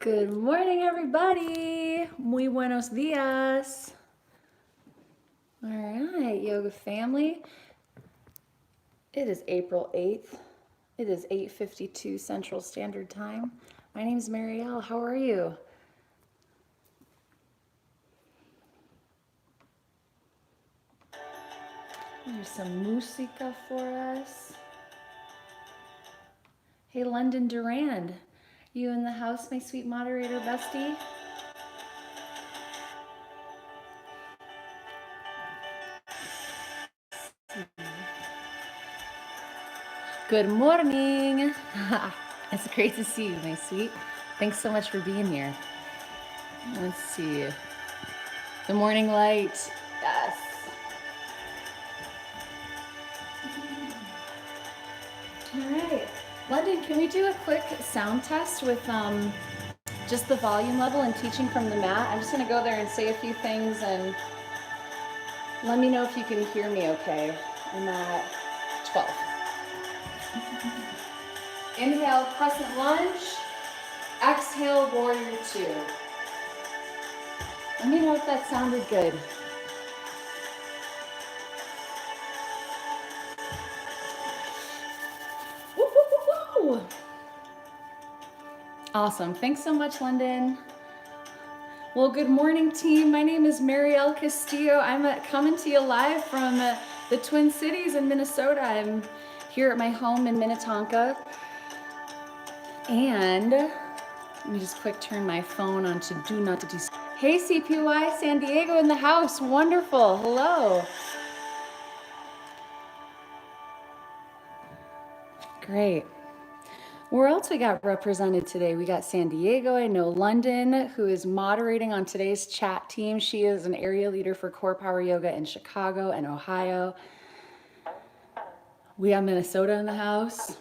Good morning, everybody. Muy buenos dias. All right, yoga family. It is April 8th. It is 8:52 Central Standard Time. My name is Mariel. How are you? There's some música for us. Hey, London Durand. You in the house, my sweet moderator bestie? Good morning. It's great to see you, my sweet. Thanks so much for being here. Let's see. The morning light. Yes. All right. London, can we do a quick sound test with just the volume level and teaching from the mat? I'm just going to go there and say a few things and let me know if you can hear me okay. I'm at 12. Inhale, crescent lunge. Exhale, warrior two. Let me know if that sounded good. Woo, woo, woo, woo. Awesome. Thanks so much, London. Well, good morning, team. My name is Mariel Castillo. I'm coming to you live from the Twin Cities in Minnesota. I'm here at my home in Minnetonka. And let me just quick turn my phone on to do not to do. Hey, CPY San Diego in the house. Wonderful. Hello. Great. Where else we got represented today? We got San Diego. I know London, who is moderating on today's chat team. She is an area leader for CorePower Yoga in Chicago and Ohio. We have Minnesota in the house.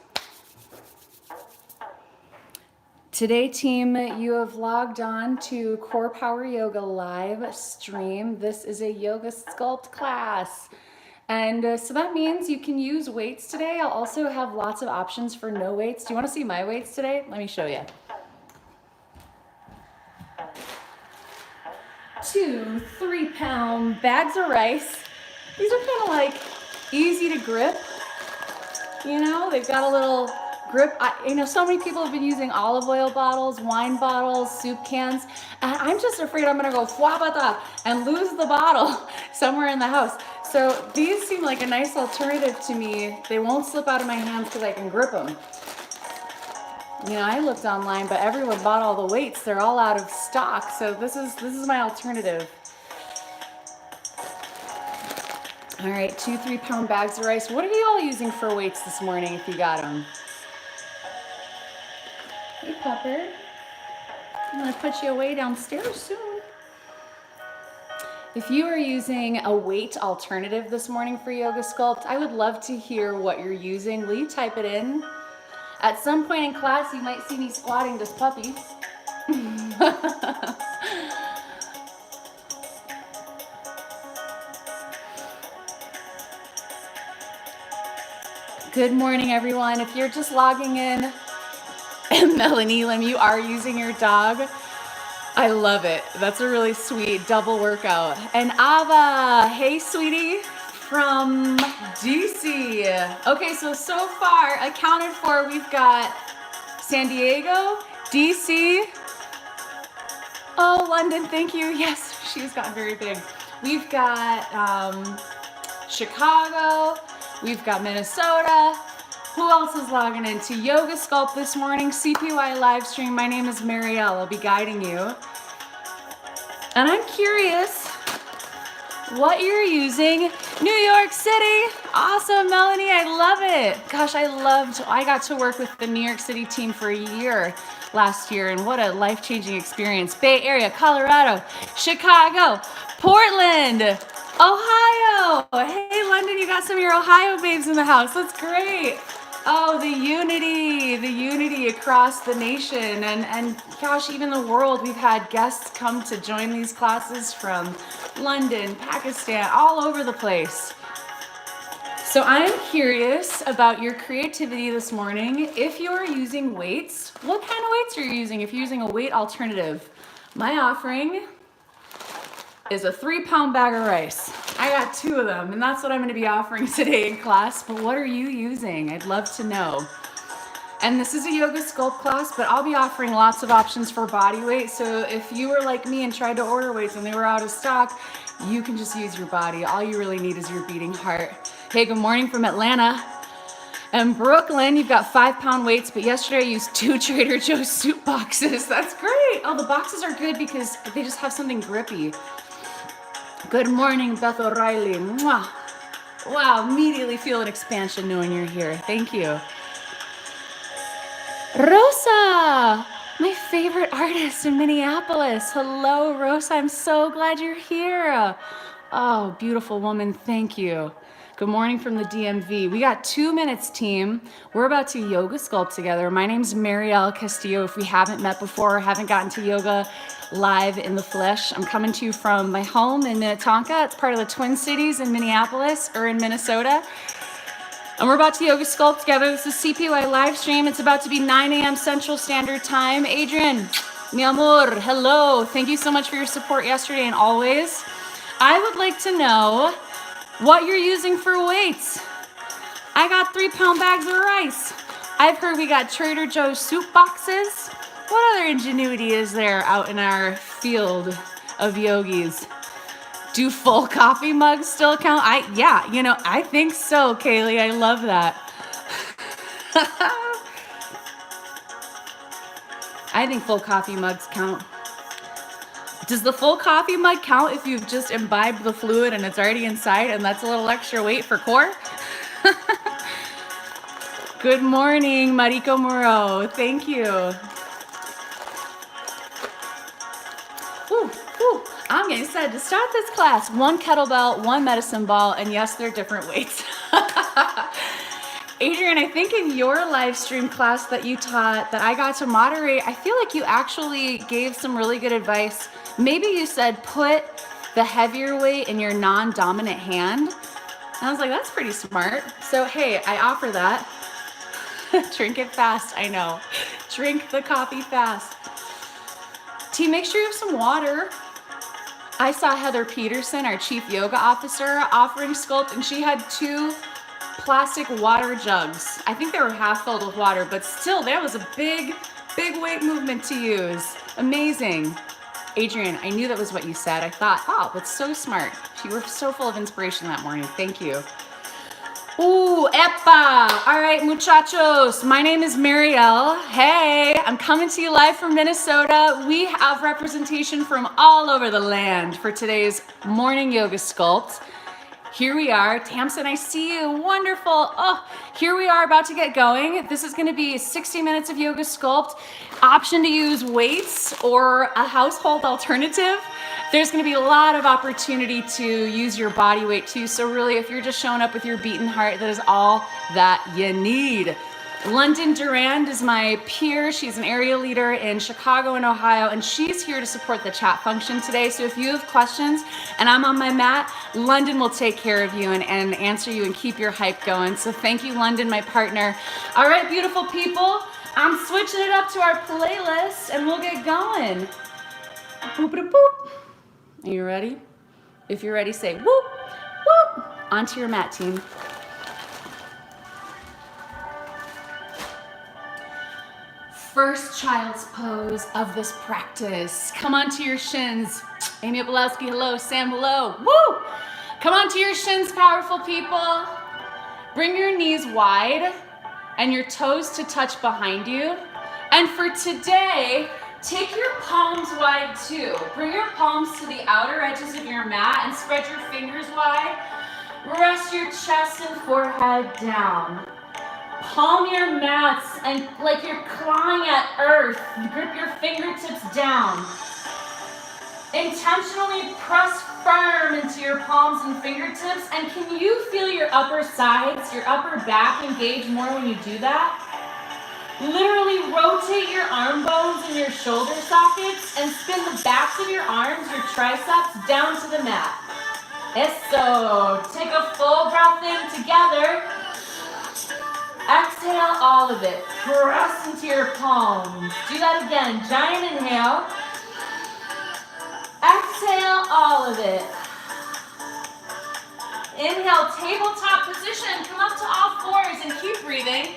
Today, team, you have logged on to CorePower Yoga live stream. This is a yoga sculpt class. And so that means you can use weights today. I'll also have lots of options for no weights. Do you want to see my weights today? Let me show you. 2 3-pound bags of rice. These are kind of like easy to grip. You know, they've got a little grip. So many people have been using olive oil bottles, wine bottles, soup cans. And I'm just afraid I'm going to go fwabata and lose the bottle somewhere in the house. So these seem like a nice alternative to me. They won't slip out of my hands because I can grip them. You know, I looked online, but everyone bought all the weights. They're all out of stock. So this is my alternative. All right, 2 3-pound bags of rice. What are you all using for weights this morning if you got them? Hey, Pepper. I'm gonna put you away downstairs soon. If you are using a weight alternative this morning for Yoga Sculpt, I would love to hear what you're using. Will you type it in? At some point in class, you might see me squatting just puppies. Good morning, everyone. If you're just logging in, Melanie Elam, you are using your dog. I love it. That's a really sweet double workout. And Ava, hey, sweetie, from DC. Okay, so far accounted for, we've got San Diego, DC. Oh, London, thank you. Yes, she's gotten very big. We've got Chicago. We've got Minnesota. Who else is logging into Yoga Sculpt this morning? CPY live stream. My name is Mariel. I'll be guiding you. And I'm curious what you're using. New York City. Awesome, Melanie. I love it. Gosh, I got to work with the New York City team for a year last year, and what a life-changing experience. Bay Area, Colorado, Chicago, Portland, Ohio. Hey, London, you got some of your Ohio babes in the house. That's great. Oh, the unity across the nation and gosh, even the world. We've had guests come to join these classes from London, Pakistan, all over the place. So I am curious about your creativity this morning. If you're using weights, what kind of weights are you using? If you're using a weight alternative, my offering is a 3-pound bag of rice. I got 2 of them, and that's what I'm going to be offering today in class. But what are you using? I'd love to know. And this is a yoga sculpt class, but I'll be offering lots of options for body weight. So if you were like me and tried to order weights and they were out of stock, you can just use your body. All you really need is your beating heart. Hey, good morning from Atlanta. And Brooklyn, you've got 5-pound weights, but yesterday I used 2 Trader Joe's soup boxes. That's great. Oh, the boxes are good because they just have something grippy. Good morning, Beth O'Reilly. Mwah. Wow, immediately feel an expansion knowing you're here. Thank you. Rosa, my favorite artist in Minneapolis. Hello, Rosa. I'm so glad you're here. Oh, beautiful woman. Thank you. Good morning from the DMV. We got 2 minutes, team. We're about to yoga sculpt together. My name's Mariel Castillo. If we haven't met before, haven't gotten to yoga live in the flesh, I'm coming to you from my home in Minnetonka. It's part of the Twin Cities in Minneapolis or in Minnesota. And we're about to yoga sculpt together. This is CPY live stream. It's about to be 9 a.m. Central Standard Time. Adrian, mi amor, hello. Thank you so much for your support yesterday and always. I would like to know what you're using for weights. I got 3-pound bags of rice. I've heard we got Trader Joe's soup boxes. What other ingenuity is there out in our field of yogis? Do full coffee mugs still count? Yeah, I think so, Kaylee. I love that. I think full coffee mugs count. Does the full coffee mug count if you've just imbibed the fluid and it's already inside and that's a little extra weight for core? Good morning, Mariko Moreau. Thank you. I'm getting excited to start this class. 1 kettlebell, 1 medicine ball, and yes, they're different weights. Adrian, I think in your live stream class that you taught that I got to moderate, I feel like you actually gave some really good advice. Maybe you said put the heavier weight in your non-dominant hand. And I was like, that's pretty smart. So hey, I offer that. Drink it fast, I know. Drink the coffee fast. Team, make sure you have some water. I saw Heather Peterson, our chief yoga officer, offering sculpt, and she had 2 plastic water jugs. I think they were half filled with water, but still, that was a big weight movement to use. Amazing. Adrian, I knew that was what you said. I thought, oh, that's so smart. You were so full of inspiration that morning. Thank you. Ooh, epa. All right, muchachos. My name is Mariel. Hey, I'm coming to you live from Minnesota. We have representation from all over the land for today's morning yoga sculpt. Here we are. Tamsin, I see you. Wonderful. Oh, here we are about to get going. This is going to be 60 minutes of yoga sculpt. Option to use weights or a household alternative. There's going to be a lot of opportunity to use your body weight too. So really, if you're just showing up with your beating heart, that is all that you need. London Durand is my peer. She's an area leader in Chicago and Ohio, and she's here to support the chat function today. So if you have questions and I'm on my mat, London will take care of you and answer you and keep your hype going. So thank you, London, my partner. All right, beautiful people, I'm switching it up to our playlist and we'll get going. Boop-a-boop. Are you ready? If you're ready, say whoop, whoop. Onto your mat, team. First child's pose of this practice. Come onto your shins. Amy Obolowski, hello. Sam, hello. Woo! Come onto your shins, powerful people. Bring your knees wide and your toes to touch behind you. And for today, take your palms wide too. Bring your palms to the outer edges of your mat and spread your fingers wide. Rest your chest and forehead down. Palm your mats and like you're clawing at earth. Grip your fingertips down. Intentionally press firm into your palms and fingertips. And can you feel your upper sides, your upper back engage more when you do that? Literally rotate your arm bones and your shoulder sockets and spin the backs of your arms, your triceps, down to the mat. So take a full breath in together. Exhale all of it. Press into your palms. Do that again. Giant inhale. Exhale all of it. Inhale, tabletop position. Come up to all fours and keep breathing.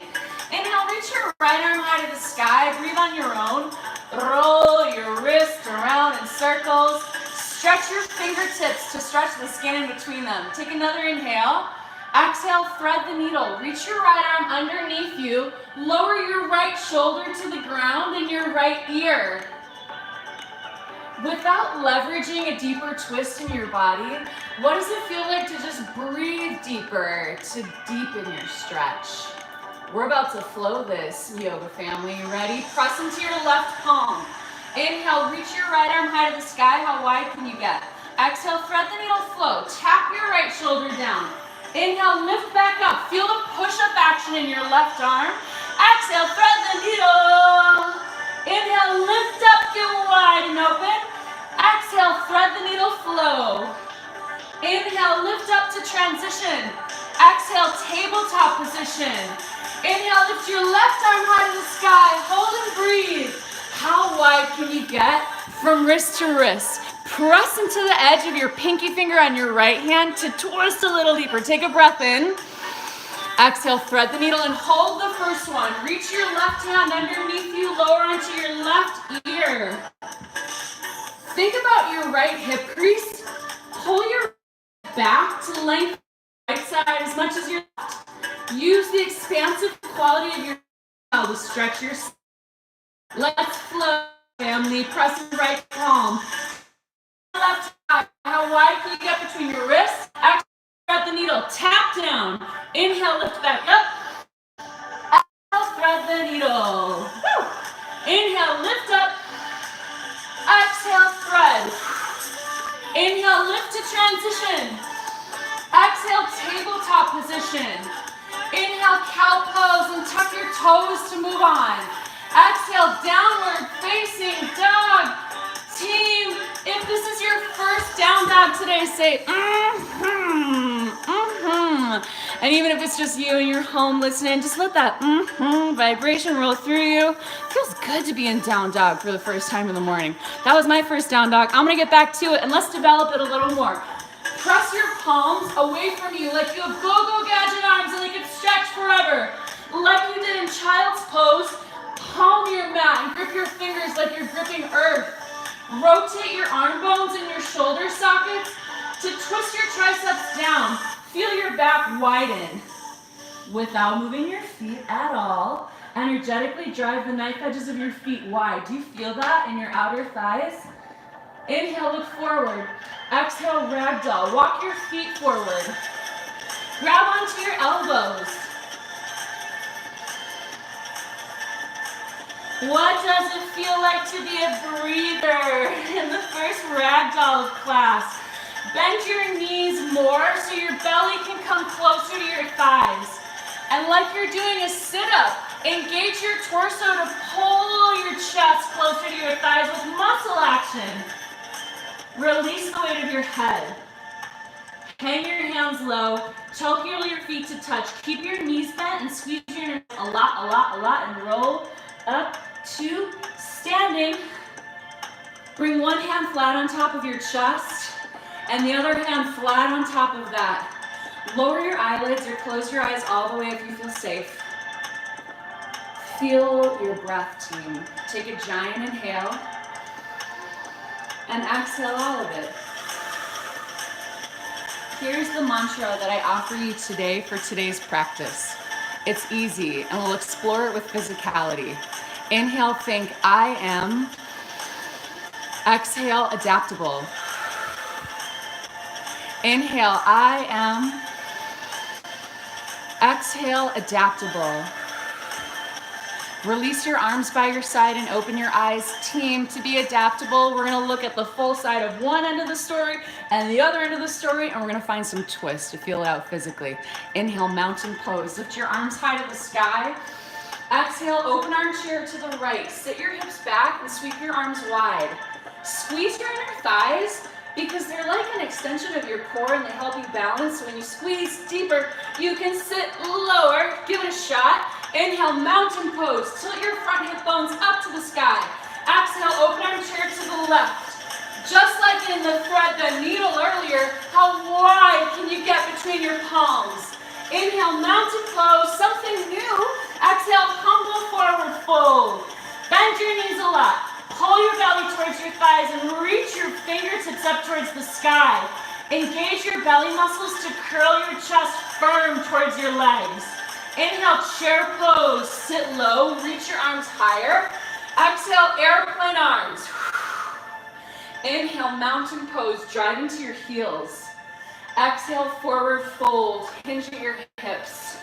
Inhale, reach your right arm high to the sky. Breathe on your own. Roll your wrist around in circles. Stretch your fingertips to stretch the skin in between them. Take another inhale. Exhale, thread the needle. Reach your right arm underneath you. Lower your right shoulder to the ground and your right ear. Without leveraging a deeper twist in your body, what does it feel like to just breathe deeper, to deepen your stretch? We're about to flow this, yoga family. You ready? Press into your left palm. Inhale, reach your right arm high to the sky. How wide can you get? Exhale, thread the needle, flow. Tap your right shoulder down. Inhale, lift back up. Feel the push-up action in your left arm. Exhale, thread the needle. Inhale, lift up, get wide and open. Exhale, thread the needle, flow. Inhale, lift up to transition. Exhale, tabletop position. Inhale, lift your left arm high to the sky. Hold and breathe. How wide can you get from wrist to wrist? Press into the edge of your pinky finger on your right hand to twist a little deeper. Take a breath in. Exhale, thread the needle and hold the first one. Reach your left hand underneath you, lower onto your left ear. Think about your right hip crease. Pull your back to lengthen the right side as much as your left. Use the expansive quality of your tail to stretch your side. Let's flow, family. Press your right palm. Left side. How wide can you get between your wrists? Exhale, thread the needle. Tap down. Inhale, lift back up. Exhale, thread the needle. Woo. Inhale, lift up. Exhale, thread. Inhale, lift to transition. Exhale, tabletop position. Inhale, cow pose and tuck your toes to move on. Exhale, downward facing dog. Team, if this is your first down dog today, say And even if it's just you and you're home listening, just let that vibration roll through you. It feels good to be in down dog for the first time in the morning. That was my first down dog. I'm gonna get back to it and let's develop it a little more. Press your palms away from you like you have go-go gadget arms and they can stretch forever. Like you did in child's pose, palm your mat and grip your fingers like you're gripping earth. Rotate your arm bones and your shoulder sockets to twist your triceps down. Feel your back widen. Without moving your feet at all, energetically drive the knife edges of your feet wide. Do you feel that in your outer thighs? Inhale, look forward. Exhale, ragdoll. Walk your feet forward. Grab onto your elbows. What does it feel like to be a breather in the first ragdoll class? Bend your knees more so your belly can come closer to your thighs. And like you're doing a sit-up, engage your torso to pull your chest closer to your thighs with muscle action. Release the weight of your head. Hang your hands low. Choke your feet to touch. Keep your knees bent and squeeze your nerves a lot, and roll up to standing. Bring one hand flat on top of your chest and the other hand flat on top of that. Lower your eyelids or close your eyes all the way if you feel safe. Feel your breath, team. Take a giant inhale and exhale all of it. Here's the mantra that I offer you today for today's practice. It's easy and we'll explore it with physicality. Inhale, think, I am. Exhale, adaptable. Inhale, I am. Exhale, adaptable. Release your arms by your side and open your eyes. Team, to be adaptable, we're gonna look at the full side of one end of the story and the other end of the story, and we're gonna find some twist to feel it out physically. Inhale, mountain pose. Lift your arms high to the sky. Exhale, open arm chair to the right. Sit your hips back and sweep your arms wide. Squeeze your inner thighs. because they're like an extension of your core and they help you balance. So when you squeeze deeper, you can sit lower. Give it a shot. Inhale, mountain pose. Tilt your front hip bones up to the sky. Exhale, open arm chair to the left. Just like in the thread, the needle earlier, how wide can you get between your palms? Inhale, mountain pose, something new. Exhale, humble forward fold. Bend your knees a lot. Pull your belly towards your thighs and reach your fingertips up towards the sky. Engage your belly muscles to curl your chest firm towards your legs. Inhale, chair pose. Sit low, reach your arms higher. Exhale, airplane arms. Inhale, mountain pose, drive into your heels. Exhale, forward fold, hinge at your hips.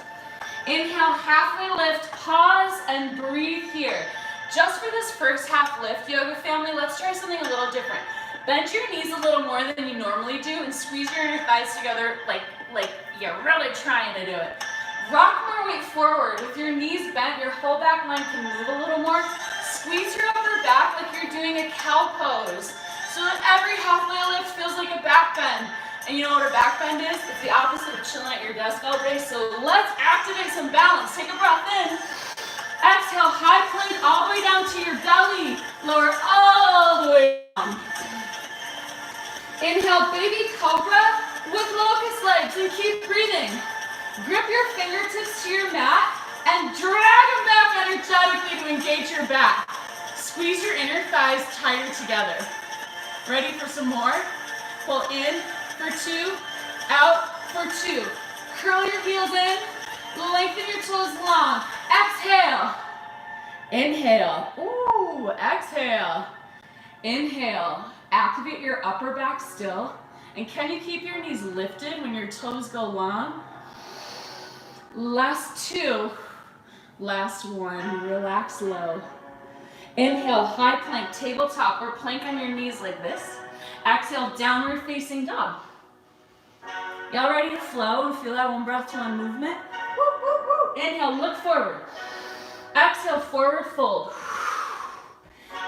Inhale, halfway lift, pause and breathe here. Just for this first half lift, yoga family, let's try something a little different. Bend your knees a little more than you normally do and squeeze your inner thighs together like you're really trying to do it. Rock more weight forward. With your knees bent, your whole back line can move a little more. Squeeze your upper back like you're doing a cow pose, so that every halfway lift feels like a back bend. And you know what a back bend is? It's the opposite of chilling at your desk all day. So let's activate some balance. Take a breath in. Exhale, high plank all the way down to your belly. Lower all the way down. Inhale, baby cobra with locust legs and keep breathing. Grip your fingertips to your mat and drag them back energetically to engage your back. Squeeze your inner thighs tighter together. Ready for some more? Pull in for 2, out for 2. Curl your heels in, lengthen your toes long. Exhale. Inhale. Ooh, exhale. Inhale. Activate your upper back still. And can you keep your knees lifted when your toes go long? Last 2. Last 1. Relax low. Inhale, high plank, tabletop, or plank on your knees like this. Exhale, downward facing dog. Y'all ready to flow and feel that one breath to one movement? Woo, woo, woo. Inhale, look forward. Exhale, forward fold.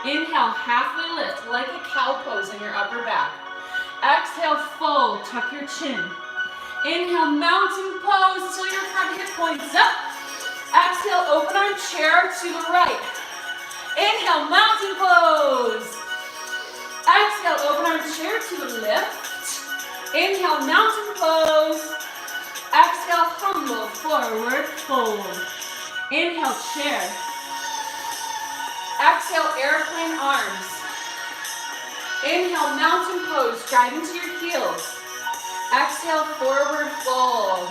Inhale, halfway lift, like a cow pose in your upper back. Exhale, fold, tuck your chin. Inhale, mountain pose till your front hip points up. Exhale, open arm chair to the right. Inhale, mountain pose. Exhale, open arm chair to the left. Inhale, mountain pose. Exhale, humble forward fold. Inhale, chair. Exhale, airplane arms. Inhale, mountain pose, drive into your heels. Exhale, forward fold.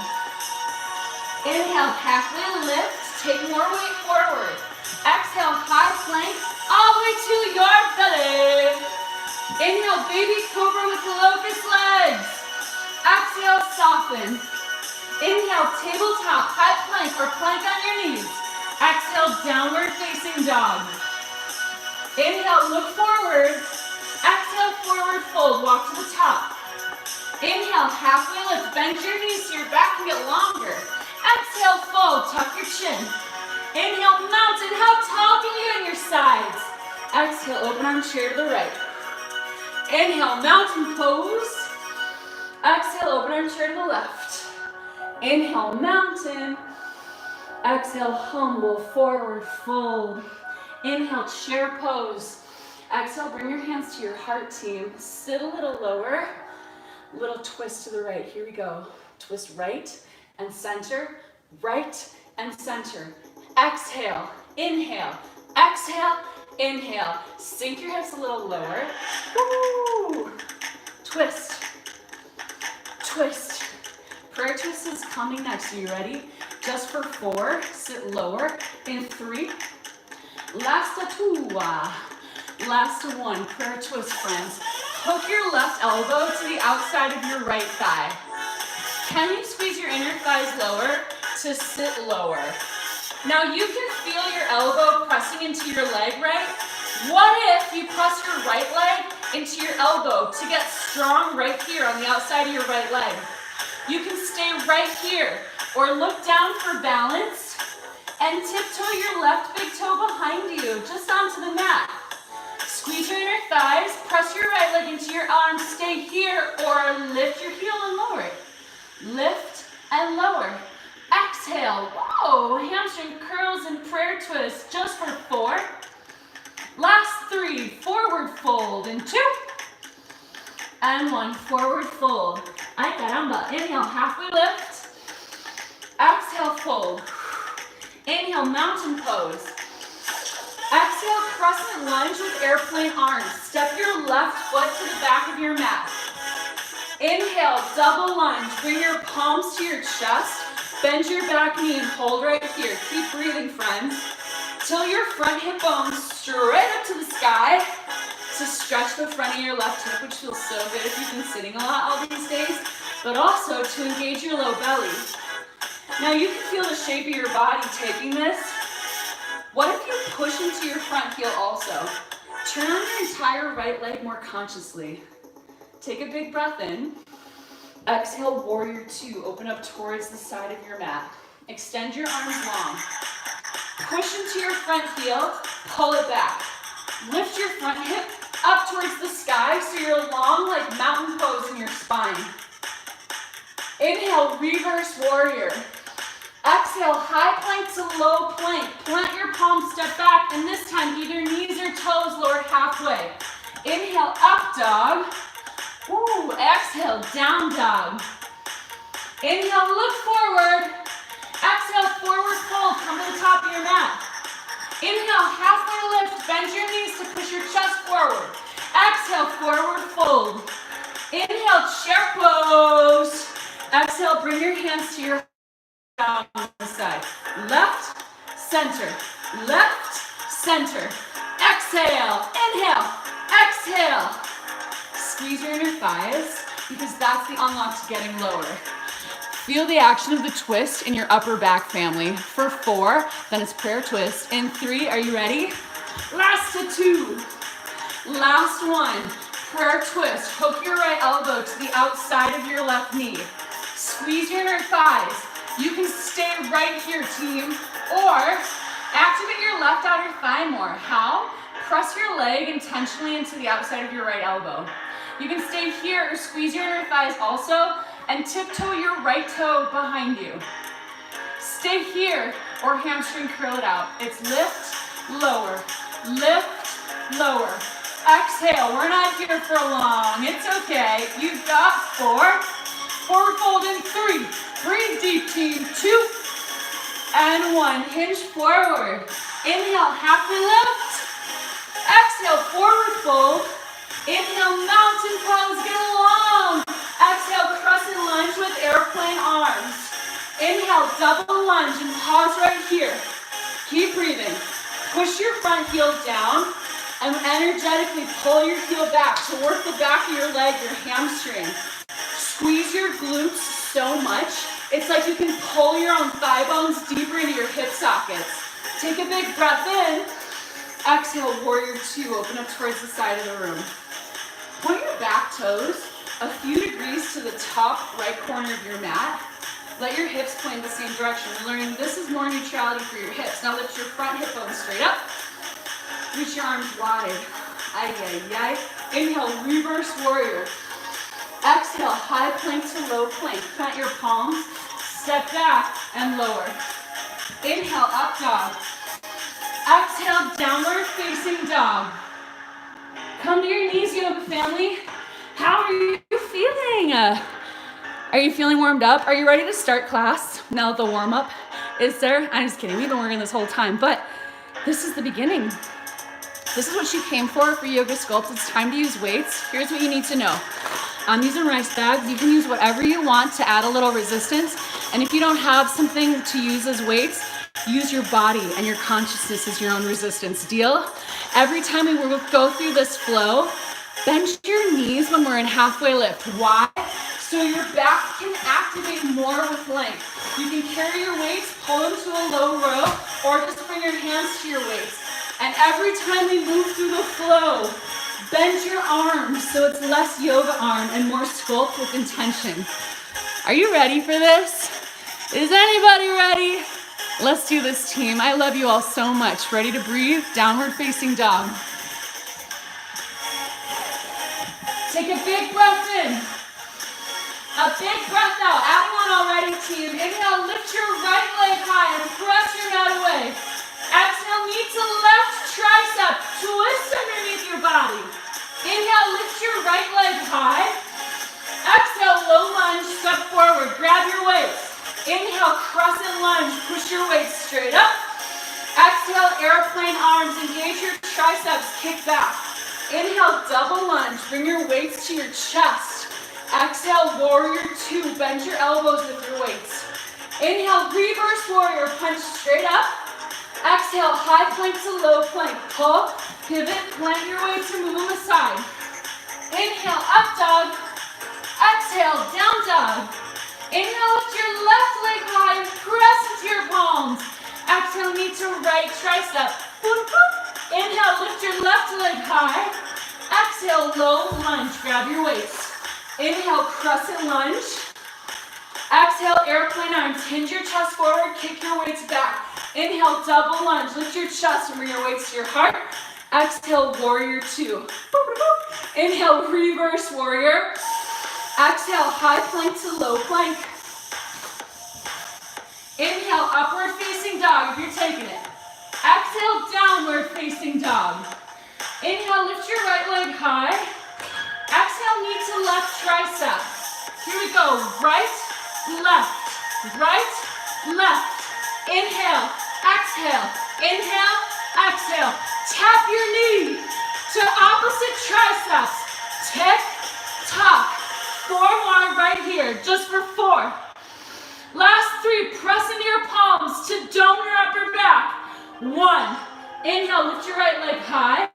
Inhale, halfway lift, take more weight forward. Exhale, high plank, all the way to your belly. Inhale, baby cobra with the locust legs. Exhale, soften. Inhale, tabletop, high plank or plank on your knees. Exhale, downward facing dog. Inhale, look forward. Exhale, forward fold, walk to the top. Inhale, halfway lift, bend your knees so your back can get longer. Exhale, fold, tuck your chin. Inhale, mountain, how tall can you in your sides? Exhale, open arm chair to the right. Inhale, mountain pose. Exhale, open arm chair to the left. Inhale, mountain. Exhale, humble, forward fold. Inhale, chair pose. Exhale, bring your hands to your heart team. Sit a little lower. Little twist to the right. Here we go. Twist right and center. Right and center. Exhale, inhale, exhale, inhale. Sink your hips a little lower. Woo! Twist, twist. Prayer twist is coming next. Are you ready? Just for 4, sit lower. In 3, last 2, last 1. Prayer twist, friends. Hook your left elbow to the outside of your right thigh. Can you squeeze your inner thighs lower to sit lower? Now you can feel your elbow pressing into your leg, right? What if you press your right leg into your elbow to get strong right here on the outside of your right leg? You can stay right here or look down for balance and tiptoe your left big toe behind you, just onto the mat. Squeeze your inner thighs, press your right leg into your arm, stay here, or lift your heel and lower it. Lift and lower. Exhale, whoa, hamstring curls and prayer twist, just for 4. Last 3, forward fold in 2. And 1, forward fold. Ay caramba, inhale, halfway lift. Exhale, fold. Inhale, mountain pose. Exhale, crescent lunge with airplane arms. Step your left foot to the back of your mat. Inhale, double lunge. Bring your palms to your chest. Bend your back knee and hold right here. Keep breathing, friends. Till your front hip bones straight up to the sky. To stretch the front of your left hip, which feels so good if you've been sitting a lot all these days, but also to engage your low belly. Now you can feel the shape of your body taking this. What if you push into your front heel also? Turn on your entire right leg more consciously. Take a big breath in. Exhale, warrior 2. Open up towards the side of your mat. Extend your arms long. Push into your front heel, pull it back. Lift your front hip up towards the sky so you're long like mountain pose in your spine. Inhale, reverse warrior. Exhale, high plank to low plank. Plant your palms, step back, and this time either knees or toes lowered halfway. Inhale, up dog. Ooh, exhale, down dog. Inhale, look forward. Exhale, forward fold, come to the top of your mat. Inhale, halfway lift, bend your knees to push your chest forward. Exhale, forward fold. Inhale, chair pose. Exhale, bring your hands to your down the side. Left, center, left, center. Exhale, inhale, exhale. Squeeze your inner thighs because that's the unlock to getting lower. Feel the action of the twist in your upper back family. For 4, then it's prayer twist. In 3, are you ready? Last to 2. Last 1, prayer twist. Hook your right elbow to the outside of your left knee. Squeeze your inner thighs. You can stay right here, team, or activate your left outer thigh more. How? Press your leg intentionally into the outside of your right elbow. You can stay here or squeeze your inner thighs also and tiptoe your right toe behind you. Stay here or hamstring curl it out. It's lift, lower, exhale. We're not here for long. It's okay. You've got 4. Forward fold in 3. Breathe deep, team. 2 and 1. Hinge forward. Inhale, halfway lift. Exhale, forward fold. Inhale, mountain pose, get long. Exhale, crescent lunge with airplane arms. Inhale, double lunge and pause right here. Keep breathing. Push your front heel down and energetically pull your heel back to work the back of your leg, your hamstring. Squeeze your glutes so much, it's like you can pull your own thigh bones deeper into your hip sockets. Take a big breath in. Exhale, warrior 2, open up towards the side of the room. Point your back toes a few degrees to the top right corner of your mat. Let your hips point in the same direction. We're learning this is more neutrality for your hips. Now lift your front hip bone straight up. Reach your arms wide. Ay, ay, ay. Inhale, reverse warrior. Exhale, high plank to low plank. Plant your palms, step back and lower. Inhale, up dog. Exhale, downward facing dog. Come to your knees, yoga family. How are you feeling? Are you feeling warmed up? Are you ready to start class now that the warm up is there? I'm just kidding. We've been working this whole time, but this is the beginning. This is what you came for Yoga Sculpt. It's time to use weights. Here's what you need to know. I'm using rice bags. You can use whatever you want to add a little resistance. And if you don't have something to use as weights, use your body and your consciousness as your own resistance. Deal? Every time we go through this flow, bend your knees when we're in halfway lift. Why? So your back can activate more with length. You can carry your weights, pull them to a low row, or just bring your hands to your weights. And every time we move through the flow, bend your arms so it's less yoga arm and more sculpt with intention. Are you ready for this? Is anybody ready? Let's do this, team. I love you all so much. Ready to breathe? Downward facing dog. Take a big breath in. A big breath out. Adding on already, team. Inhale, lift your right leg high and press your mat away. Exhale, knee to left tricep. Twist underneath your body. Inhale, lift your right leg high. Exhale, low lunge, step forward. Grab your weights. Inhale, crescent lunge. Push your weights straight up. Exhale, airplane arms. Engage your triceps. Kick back. Inhale, double lunge. Bring your weights to your chest. Exhale, warrior two. Bend your elbows with your weights. Inhale, reverse warrior. Punch straight up. Exhale, high plank to low plank. Pull, pivot, plant your weight to move them aside. Inhale, up dog. Exhale, down dog. Inhale, lift your left leg high and press into your palms. Exhale, knee to right tricep. Inhale, lift your left leg high. Exhale, low lunge. Grab your weights. Inhale, crescent lunge. Exhale, airplane arms. Hinge your chest forward. Kick your weights back. Inhale, double lunge. Lift your chest and bring your weights to your heart. Exhale, warrior two. Inhale, reverse warrior. Exhale, high plank to low plank. Inhale, upward facing dog if you're taking it. Exhale, downward facing dog. Inhale, lift your right leg high. Exhale, knee to left tricep. Here we go. Right, left, right, left. Inhale, exhale, inhale, exhale. Tap your knee to opposite triceps. Tick, tock. 4 more right here, just for 4. Last 3, press into your palms to dome your upper back. 1, inhale, lift your right leg high.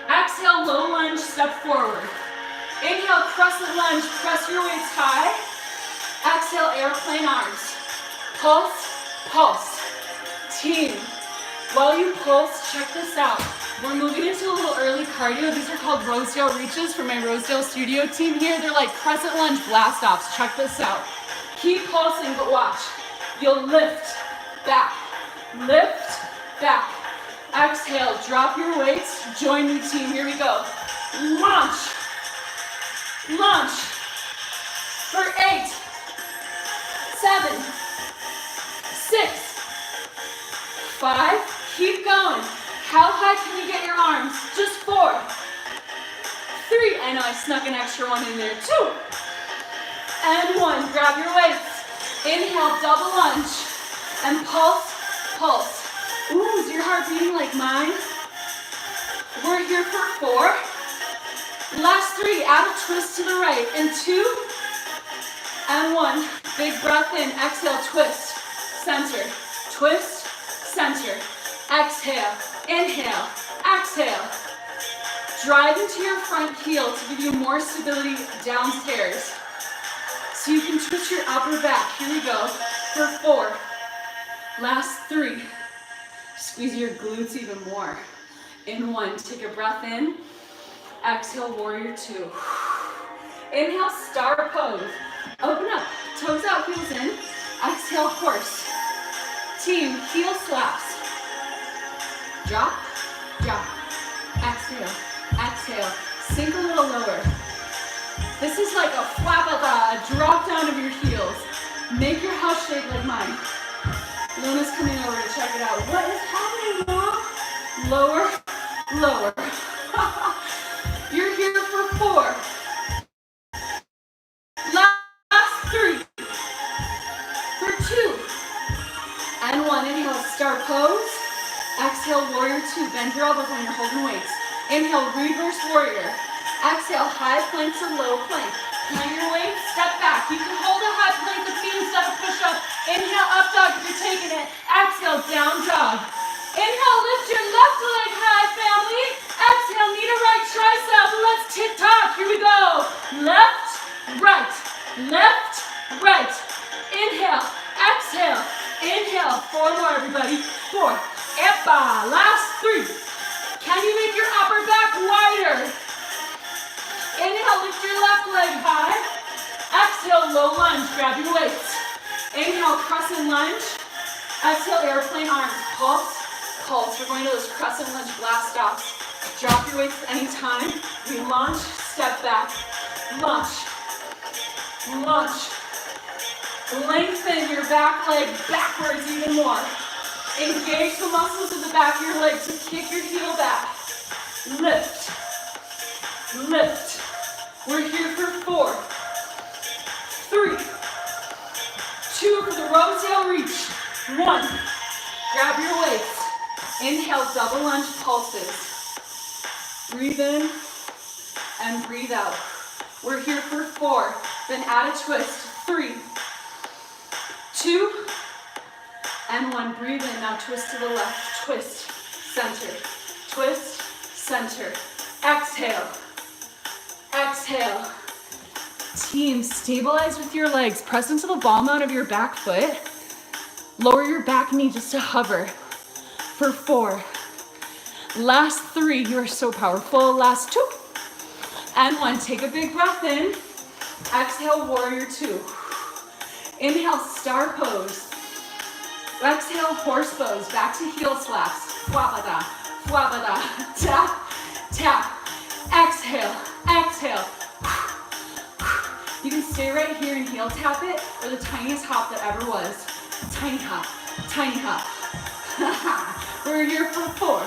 Exhale, low lunge, step forward. Inhale, crescent lunge, press your weights high. Exhale, airplane arms. Pulse, pulse. Team, while you pulse, check this out. We're moving into a little early cardio. These are called Rosedale reaches for my Rosedale studio team here. They're like crescent lunge blast offs. Check this out. Keep pulsing, but watch. You'll lift, back, lift, back. Exhale, drop your weights. Join me, team. Here we go. Launch, launch. For 8, 7, 6, 5. Keep going. How high can you get your arms? Just 4, 3. I know I snuck an extra one in there. 2, and 1. Grab your weights. Inhale, double lunge, and pulse, pulse. Ooh, is your heart beating like mine? We're here for 4. Last 3, add a twist to the right. And 2, and 1. Big breath in. Exhale, twist, center, twist, center. Exhale, inhale, exhale. Drive into your front heel to give you more stability downstairs. So you can twist your upper back. Here we go. For 4. Last 3. Squeeze your glutes even more. In 1, take a breath in. Exhale, warrior 2. Inhale, star pose. Open up, toes out, heels in. Exhale, horse. Team, heel slaps. Drop, drop. Exhale, exhale. Sink a little lower. This is like a flap-a-la, a drop down of your heels. Make your house shape like mine. Luna's coming over to check it out. What is happening, Mom? Lower, lower. You're here for 4. Last 3. For 2. And 1. Inhale, star pose. Exhale, warrior 2. Bend your elbows when you're holding weights. Inhale, reverse warrior. Exhale, high plank to low plank. Plant your weight, step back. You can hold a high plank with me instead of push up. Inhale, up dog if you're taking it. Exhale, down dog. Inhale, lift your left leg high, family. Exhale, knee to right tricep. Let's tick-tock. Here we go. Left, right, left, right. Inhale, exhale, inhale. 4 more, everybody. 4. Epa. Last 3. Can you make your upper back wider? Inhale, lift your left leg high. Exhale, low lunge. Grab your weights. Inhale, crescent lunge. Exhale, airplane arms. Pulse, pulse. We're going to those crescent lunge blast offs. Drop your weights anytime. We launch, step back, launch, launch. Lengthen your back leg backwards even more. Engage the muscles of the back of your leg to kick your heel back. Lift, lift. We're here for 4, 3, 2 for the rotail reach. 1. Grab your weights. Inhale, double lunge pulses. Breathe in and breathe out. We're here for 4. Then add a twist. 3, 2, and 1. Breathe in. Now twist to the left. Twist, center. Twist, center. Exhale. Exhale. Team, stabilize with your legs. Press into the ball mount of your back foot. Lower your back knee just to hover. For 4. Last 3. You are so powerful. Last 2. And 1. Take a big breath in. Exhale, warrior 2. Inhale, star pose. Exhale, horse pose. Back to heel slaps. Fwabada, fwabada. Tap, tap. Exhale, exhale. You can stay right here and heel tap it, or the tiniest hop that ever was. Tiny hop, tiny hop. We're here for 4.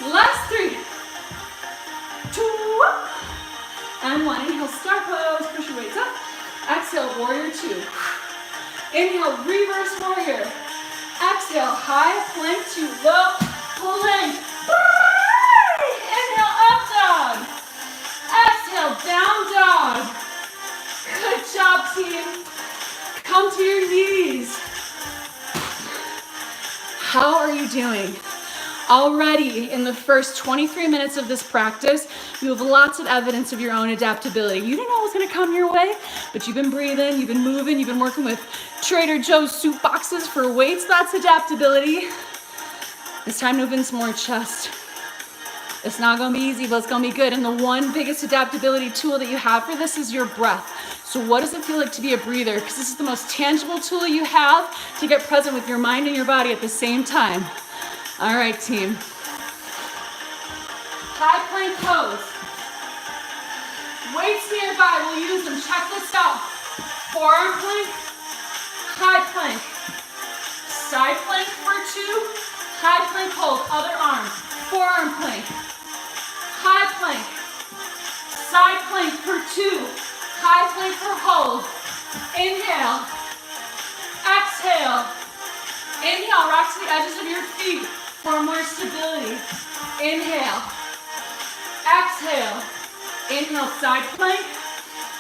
Last 3, 2, and 1. Inhale, star pose. Push your weights up. Exhale, warrior 2. Inhale, reverse warrior. Exhale, high plank to low plank. Inhale, up dog. Exhale, down dog. Good job, team. Come to your knees. How are you doing? Already in the first 23 minutes of this practice, you have lots of evidence of your own adaptability. You didn't know it was going to come your way, but you've been breathing, you've been moving, you've been working with Trader Joe's soup boxes for weights. That's adaptability. It's time to move in some more chest. It's not going to be easy, but it's going to be good. And the one biggest adaptability tool that you have for this is your breath. So what does it feel like to be a breather? Because this is the most tangible tool you have to get present with your mind and your body at the same time. All right, team. High plank pose. Weights nearby, we'll use them. Check this out. Forearm plank, high plank. Side plank for 2, high plank hold, other arm. Forearm plank, high plank. Side plank for 2, high plank for hold. Inhale, exhale. Inhale, rock to the edges of your feet for more stability. Inhale, exhale. Inhale, side plank.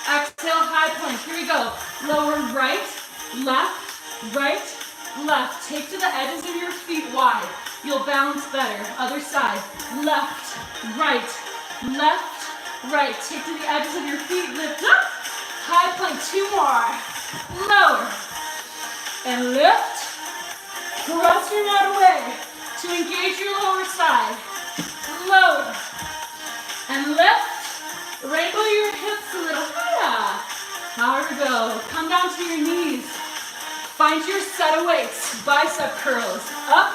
Exhale, high plank. Here we go. Lower right, left, right, left. Take to the edges of your feet wide. You'll balance better. Other side. Left, right, left, right. Take to the edges of your feet. Lift up. High plank. 2 more. Lower. And lift. Press your mat away to engage your lower side. Lower. And lift. Wrinkle your hips a little. Here we go. Come down to your knees. Find your set of weights. Bicep curls. Up,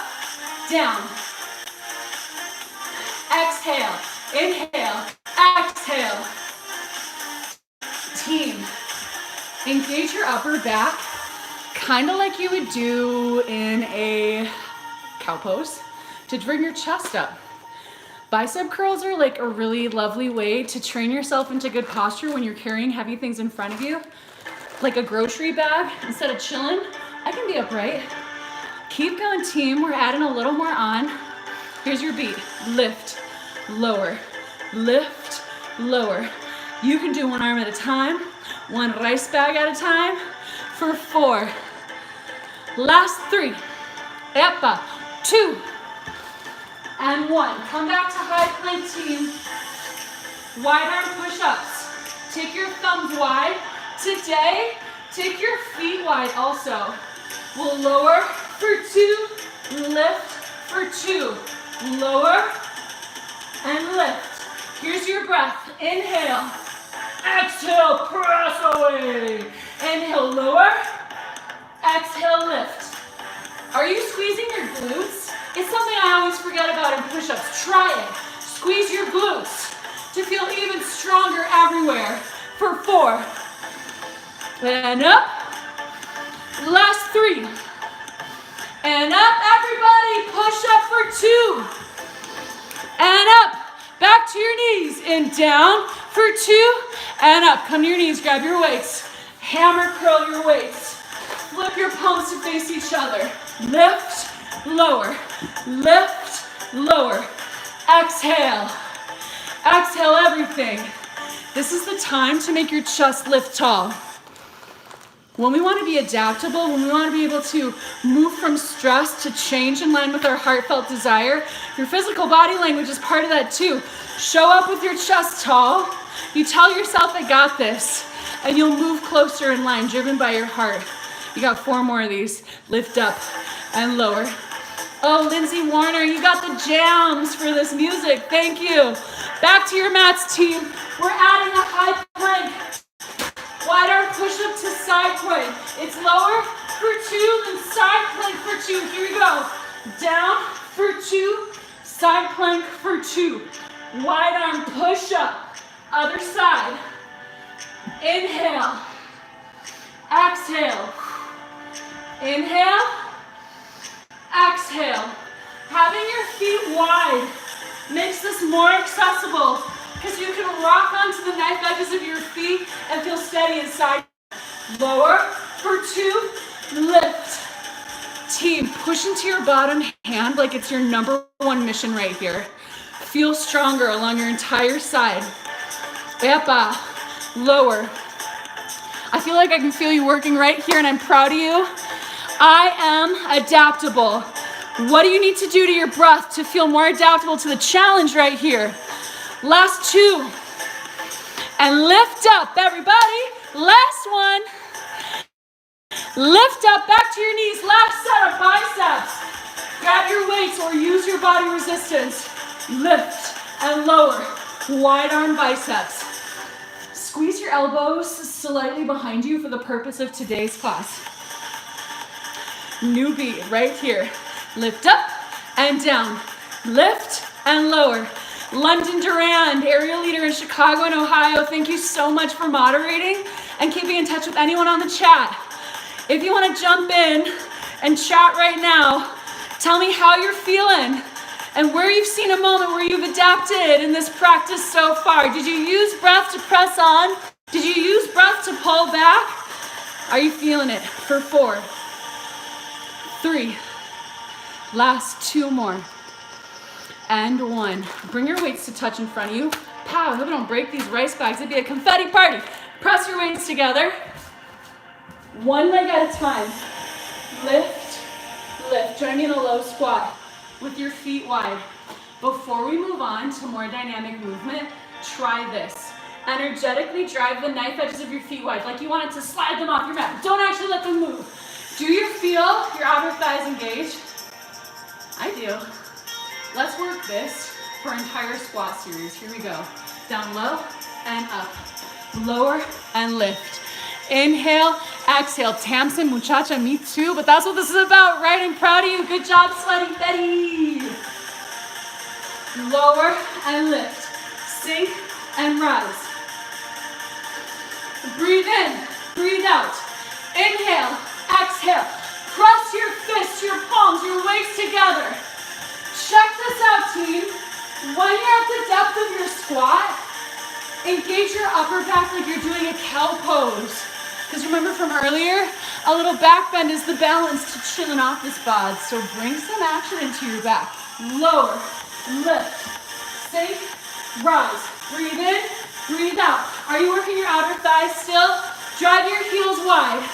down. Exhale. Inhale. Exhale. Team. Engage your upper back. Kind of like you would do in a cow pose to bring your chest up. Bicep curls are like a really lovely way to train yourself into good posture when you're carrying heavy things in front of you. Like a grocery bag, instead of chilling, I can be upright. Keep going, team. We're adding a little more on. Here's your beat. Lift, lower, lift, lower. You can do 1 arm at a time, 1 rice bag at a time for 4. Last 3. Epa. 2. And 1. Come back to high plank, team. Wide arm push-ups. Take your thumbs wide. Today, take your feet wide also. We'll lower for 2, lift for 2. Lower and lift. Here's your breath. Inhale. Exhale, press away. Inhale, lower. Exhale, lift. Are you squeezing your glutes? It's something I always forget about in push-ups. Try it. stronger everywhere. For 4. And up. Last 3. And up, everybody. Push up for 2. And up. Back to your knees. And down for 2. And up. Come to your knees. Grab your weights. Hammer curl your weights. Flip your palms to face each other. Lift, lower. Lift, lower. Exhale. Exhale everything. This is the time to make your chest lift tall. When we want to be adaptable, when we want to be able to move from stress to change in line with our heartfelt desire, your physical body language is part of that too. Show up with your chest tall. You tell yourself, I got this. And you'll move closer in line, driven by your heart. You got 4 more of these. Lift up and lower. Oh, Lindsay Warner, you got the jams for this music. Thank you. Back to your mats, team. We're adding a high plank. Wide arm push-up to side plank. It's lower for 2, then side plank for 2. Here we go. Down for 2, side plank for 2. Wide arm push-up. Other side. Inhale. Exhale. Inhale. Exhale. Having your feet wide makes this more accessible because you can rock onto the knife edges of your feet and feel steady inside. Lower for 2, lift. Team, push into your bottom hand like it's your #1 mission right here. Feel stronger along your entire side. Epa, lower. I feel like I can feel you working right here and I'm proud of you. I am adaptable. What do you need to do to your breath to feel more adaptable to the challenge right here? Last 2. And lift up, everybody. Last one. Lift up, back to your knees. Last set of biceps. Grab your weights or use your body resistance. Lift and lower. Wide arm biceps. Squeeze your elbows slightly behind you for the purpose of today's class. New beat right here. Lift up and down. Lift and lower. London Durand, area leader in Chicago and Ohio, thank you so much for moderating and keeping in touch with anyone on the chat. If you want to jump in and chat right now, tell me how you're feeling and where you've seen a moment where you've adapted in this practice so far. Did you use breath to press on? Did you use breath to pull back? Are you feeling it? For 4, 3, last 2 more. And 1. Bring your weights to touch in front of you. Pow, I hope I don't break these rice bags. It'd be a confetti party. Press your weights together. 1 leg at a time. Lift, lift. Join me in a low squat with your feet wide. Before we move on to more dynamic movement, try this. Energetically drive the knife edges of your feet wide, like you want it to slide them off your mat. Don't actually let them move. Do you feel your outer thighs engaged? I do. Let's work this for our entire squat series. Here we go. Down low and up. Lower and lift. Inhale, exhale. Tamsin, muchacha, me too. But that's what this is about, right? I'm proud of you. Good job, Sweaty Betty. Lower and lift. Sink and rise. Breathe in, breathe out. Inhale, exhale. Press your fists, your palms, your weights together. Check this out, team. When you're at the depth of your squat, engage your upper back like you're doing a cow pose. Because remember from earlier, a little back bend is the balance to chilling off this bod. So bring some action into your back. Lower, lift, sink, rise. Breathe in, breathe out. Are you working your outer thighs still? Drive your heels wide.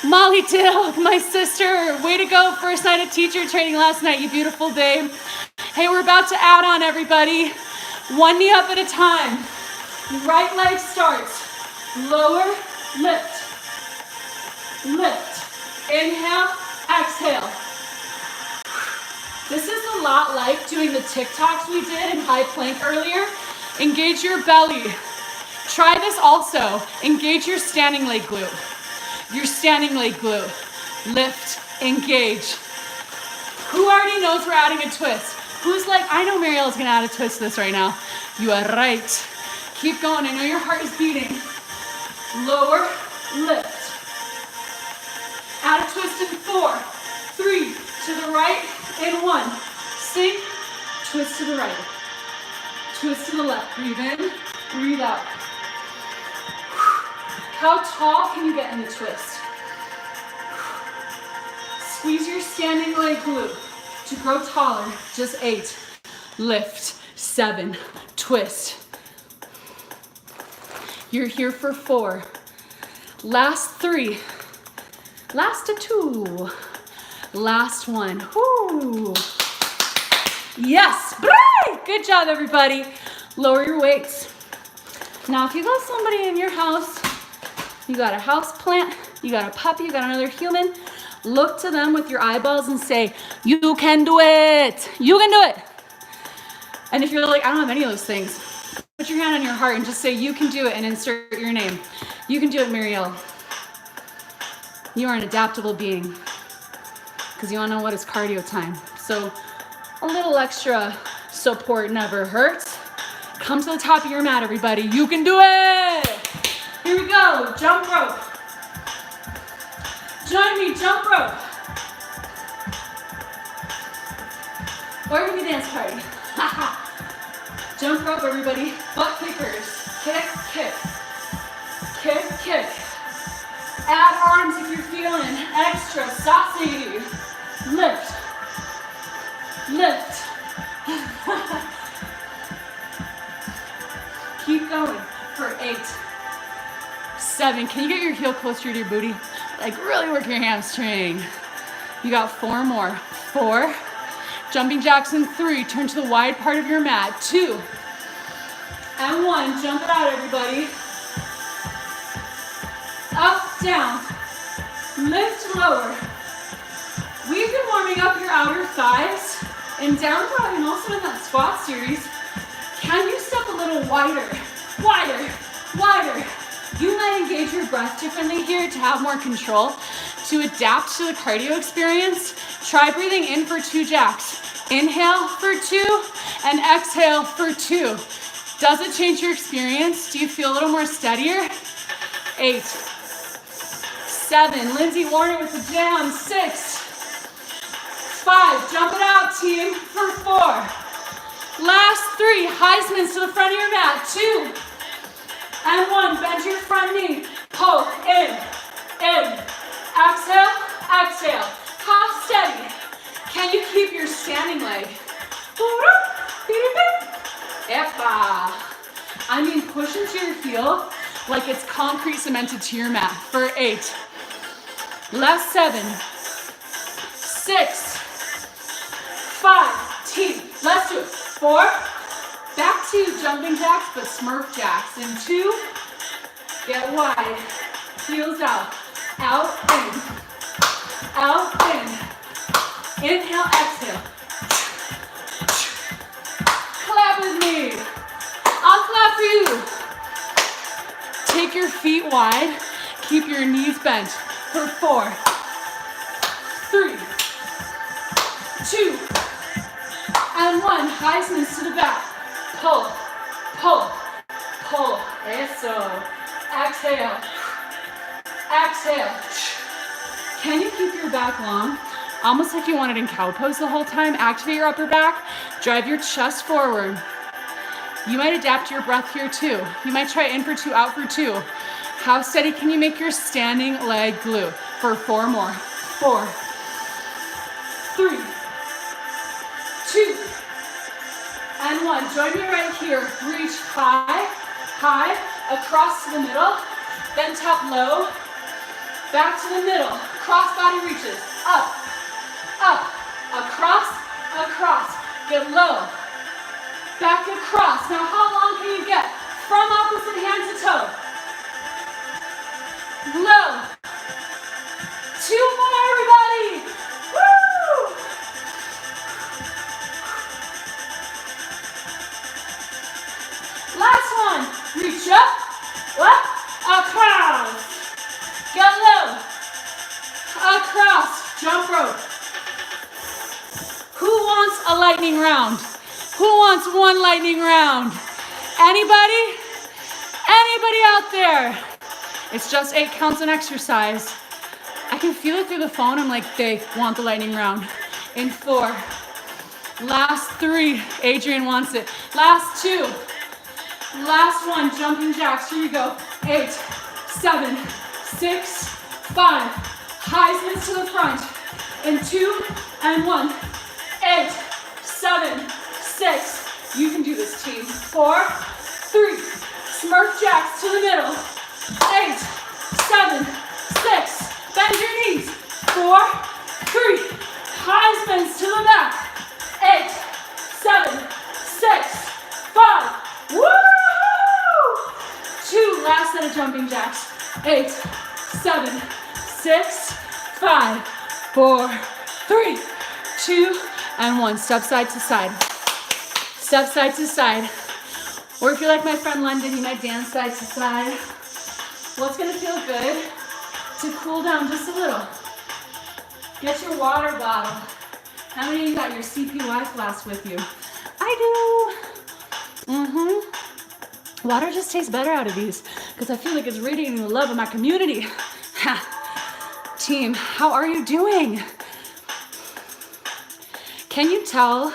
Molly Dill, my sister, way to go. First night of teacher training last night, you beautiful babe. Hey, we're about to add on, everybody. 1 knee up at a time. Right leg starts. Lower, lift, lift. Inhale, exhale. This is a lot like doing the TikToks we did in high plank earlier. Engage your belly. Try this also. Engage your standing leg glute. Your standing leg glute. Lift, engage. Who already knows we're adding a twist? Who's like, I know Mariel is gonna add a twist to this right now. You are right. Keep going, I know your heart is beating. Lower, lift. Add a twist in 4, 3, to the right, in 1. Sink, twist to the right. Twist to the left, breathe in, breathe out. How tall can you get in the twist? Squeeze your standing leg glute to grow taller, just 8. Lift, 7, twist. You're here for 4. Last 3. Last 2. Last 1. Woo. Yes. Good job, everybody. Lower your weights. Now, if you got somebody in your house, you got a house plant, you got a puppy, you got another human, look to them with your eyeballs and say, you can do it. You can do it. And if you're like, I don't have any of those things, put your hand on your heart and just say, you can do it, and insert your name. You can do it, Mariel. You are an adaptable being. Because you all know what is cardio time. So a little extra support never hurts. Come to the top of your mat, everybody. You can do it. Here we go. Jump rope. Join me, jump rope. Or we can dance party. Jump rope, everybody. Butt kickers. Kick, kick. Kick, kick. Add arms if you're feeling extra saucy. Lift. Lift. Keep going for 8, 7. Can you get your heel closer to your booty? Like really work your hamstring. You got 4 more. 4. Jumping jacks in 3. Turn to the wide part of your mat. 2. And 1. Jump it out, everybody. Up, down. Lift, lower. We've been warming up your outer thighs in down dog and also in that squat series. Can you step a little wider, wider, wider? You might engage your breath differently here to have more control. To adapt to the cardio experience, try breathing in for 2 jacks. Inhale for 2 and exhale for 2. Does it change your experience? Do you feel a little more steadier? 8, 7, Lindsay Warner with the jam. 6, 5, jump it out, team, for 4. Last 3, Heisman's to the front of your mat. 2, and 1, bend your front knee. Pull, in. Exhale, exhale. Half steady. Can you keep your standing leg? Epa. I mean, push into your heel like it's concrete cemented to your mat for 8. Last 7, 6, 5, team. Let's do it. 4, back to jumping jacks, but smurf jacks. In 2, get wide, heels out, in, inhale, exhale. Clap with me. I'll clap for you. Take your feet wide, keep your knees bent for 4, 3, 2, and 1. Heisman's to the back. Pull, pull, pull. Eso. Exhale. Exhale. Can you keep your back long? Almost like you want it in cow pose the whole time. Activate your upper back. Drive your chest forward. You might adapt your breath here too. You might try in for 2, out for 2. How steady can you make your standing leg glute? For 4 more. 4, 3, 2, and 1. Join me right here. Reach high, high, across to the middle, then tap low, back to the middle. Cross body reaches. Up, up, across, across. Get low, back across. Now how long can you get? From opposite hand to toe. Low. 2 more, everybody. Woo! Last one. Reach up, across. Get low, across. Jump rope. Who wants a lightning round? Who wants one lightning round? Anybody? Anybody out there? It's just 8 counts an exercise. I can feel it through the phone. I'm like, they want the lightning round. In 4. Last 3. Adrian wants it. Last 2. Last 1. Jumping jacks. Here you go. 8, 7, 6, 5. Heisman's to the front. In 2 and 1. 8, 7, 6. You can do this, team. 4, 3. Smurf jacks to the middle. 8, 7, 6. Bend your knees. 4, 3. Heisman's to the back. 8, 7, 6, 5. Woo! 2. Last set of jumping jacks. 8, 7, 6, 5, 4, 3, 2, and 1. Step side to side. Step side to side. Or if you're like my friend London, you might dance side to side. Well, it's gonna feel good to cool down just a little. Get your water bottle. How many of you got your CPY flask with you? I do. Water just tastes better out of these because I feel like it's radiating the love of my community. Team, how are you doing? Can you tell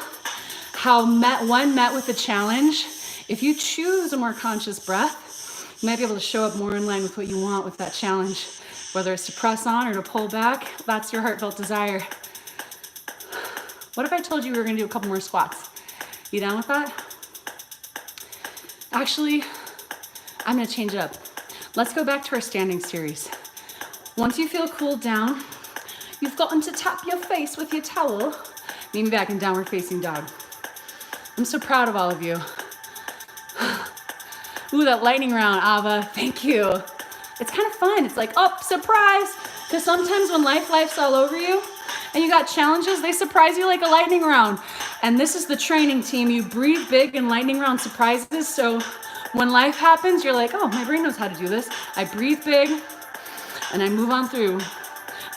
how one met with the challenge? If you choose a more conscious breath, you might be able to show up more in line with what you want with that challenge. Whether it's to press on or to pull back, that's your heartfelt desire. What if I told you we were gonna do a couple more squats? You down with that? Actually, I'm gonna change it up. Let's go back to our standing series. Once you feel cooled down, you've gotten to tap your face with your towel. Meet me back in downward facing dog. I'm so proud of all of you. Ooh, that lightning round, Ava, thank you. It's kind of fun. It's like, oh, surprise. Because sometimes when life's all over you and you got challenges, they surprise you like a lightning round. And this is the training, team. You breathe big in lightning round surprises. So when life happens, you're like, oh, my brain knows how to do this. I breathe big and I move on through.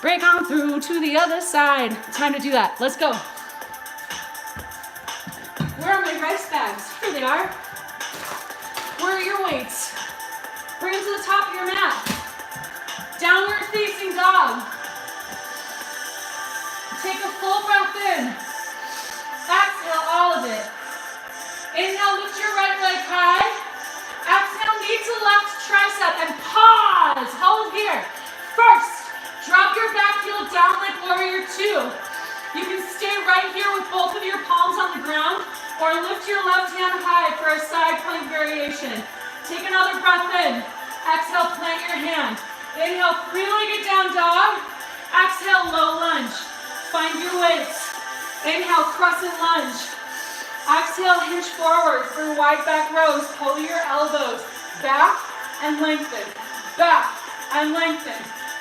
Break on through to the other side. Time to do that. Let's go. Where are my rice bags? Here they are. Where are your weights? Bring them to the top of your mat. Downward facing dog. Take a full breath in. Exhale all of it. Inhale, lift your right leg high. Exhale, knee to left tricep and pause. Hold here. First, drop your back heel down like warrior 2. You can stay right here with both of your palms on the ground or lift your left hand high for a side plank variation. Take another breath in. Exhale, plant your hand. Inhale, 3-legged down dog. Exhale, low lunge. Find your weights. Inhale, crescent lunge. Exhale, hinge forward for wide back rows. Pull your elbows back and lengthen. Back and lengthen.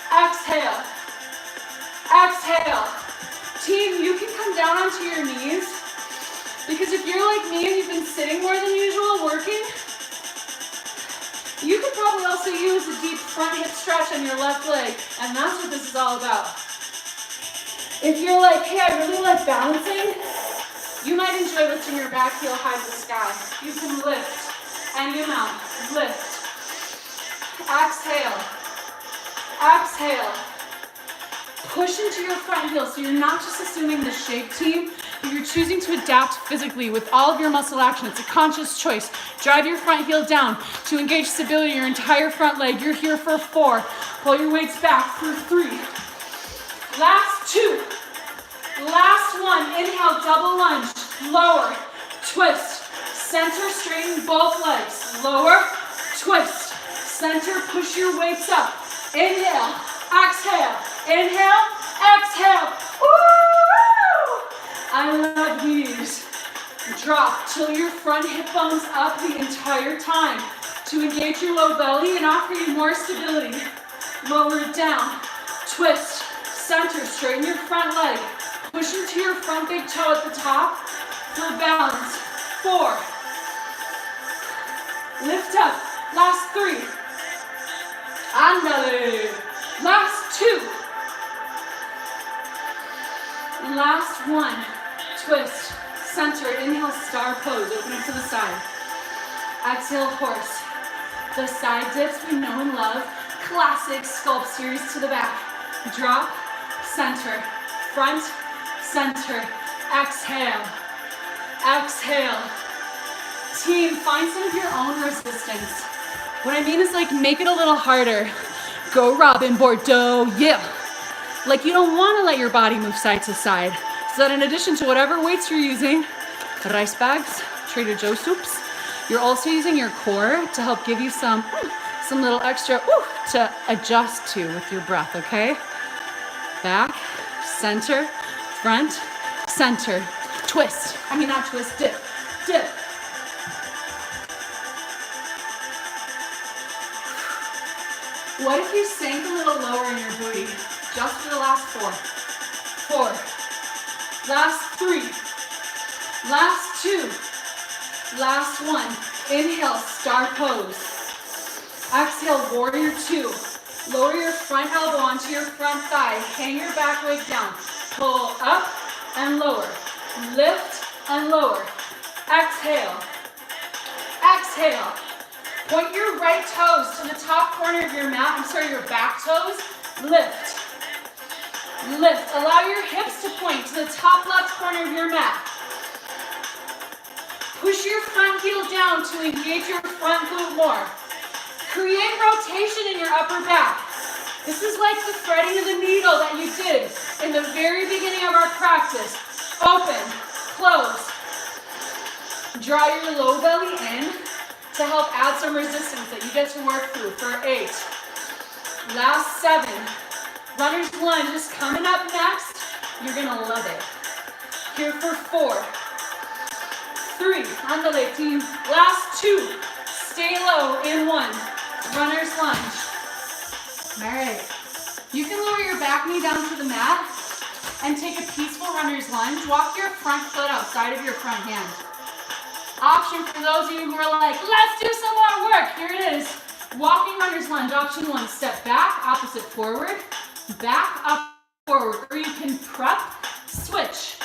Exhale. Exhale. Team, you can come down onto your knees because if you're like me and you've been sitting more than usual working, you could probably also use a deep front hip stretch on your left leg, and that's what this is all about. If you're like, hey, I really like balancing, you might enjoy lifting your back heel high to the sky. You can lift any amount. Lift. Exhale. Exhale. Push into your front heel so you're not just assuming the shape, team, but you're choosing to adapt physically with all of your muscle action. It's a conscious choice. Drive your front heel down to engage stability in your entire front leg. You're here for 4. Pull your weights back for 3. Last 2. Last 1. Inhale, double lunge. Lower. Twist. Center, straighten both legs. Lower. Twist. Center, push your weights up. Inhale. Exhale. Inhale. Exhale. Woo! I love these. Drop till your front hip bone's up the entire time to engage your low belly and offer you more stability. Lower it down. Twist. Center. Straighten your front leg. Push into your front big toe at the top for balance. 4. Lift up. Last 3. Andale. Last 2. Last 1. Twist. open up to the side. Exhale, horse. The side dips we know and love. Classic sculpt series to the back. Drop, center, front, center. Exhale, exhale. Team, find some of your own resistance. What I mean is like make it a little harder. Go Robin Bordeaux, yeah. Like you don't want to let your body move side to side. So that in addition to whatever weights you're using, rice bags, Trader Joe soups, you're also using your core to help give you some little extra to adjust to with your breath, okay? Back, center, front, center, twist. I mean not twist, dip, dip. What if you sank a little lower in your booty? Just for the last 4, last 3, last 2, last 1. Inhale, star pose. Exhale, warrior 2. Lower your front elbow onto your front thigh. Hang your back leg down. Pull up and lower. Lift and lower. Exhale. Exhale. Point your right toes to the top corner of your mat. Your back toes. Lift. Lift. Allow your hips to point to the top left corner of your mat. Push your front heel down to engage your front glute more. Create rotation in your upper back. This is like the threading of the needle that you did in the very beginning of our practice. Open, close. Draw your low belly in to help add some resistance that you get to work through for 8. Last 7. Runner's lunge is coming up next. You're gonna love it. Here for 4, 3, andale team. Last 2, stay low in 1. Runner's lunge. All right. You can lower your back knee down to the mat and take a peaceful runner's lunge. Walk your front foot outside of your front hand. Option for those of you who are like, let's do some more work. Here it is. Walking runner's lunge. Option 1, step back, opposite forward, back, up, forward. Or you can prep, switch,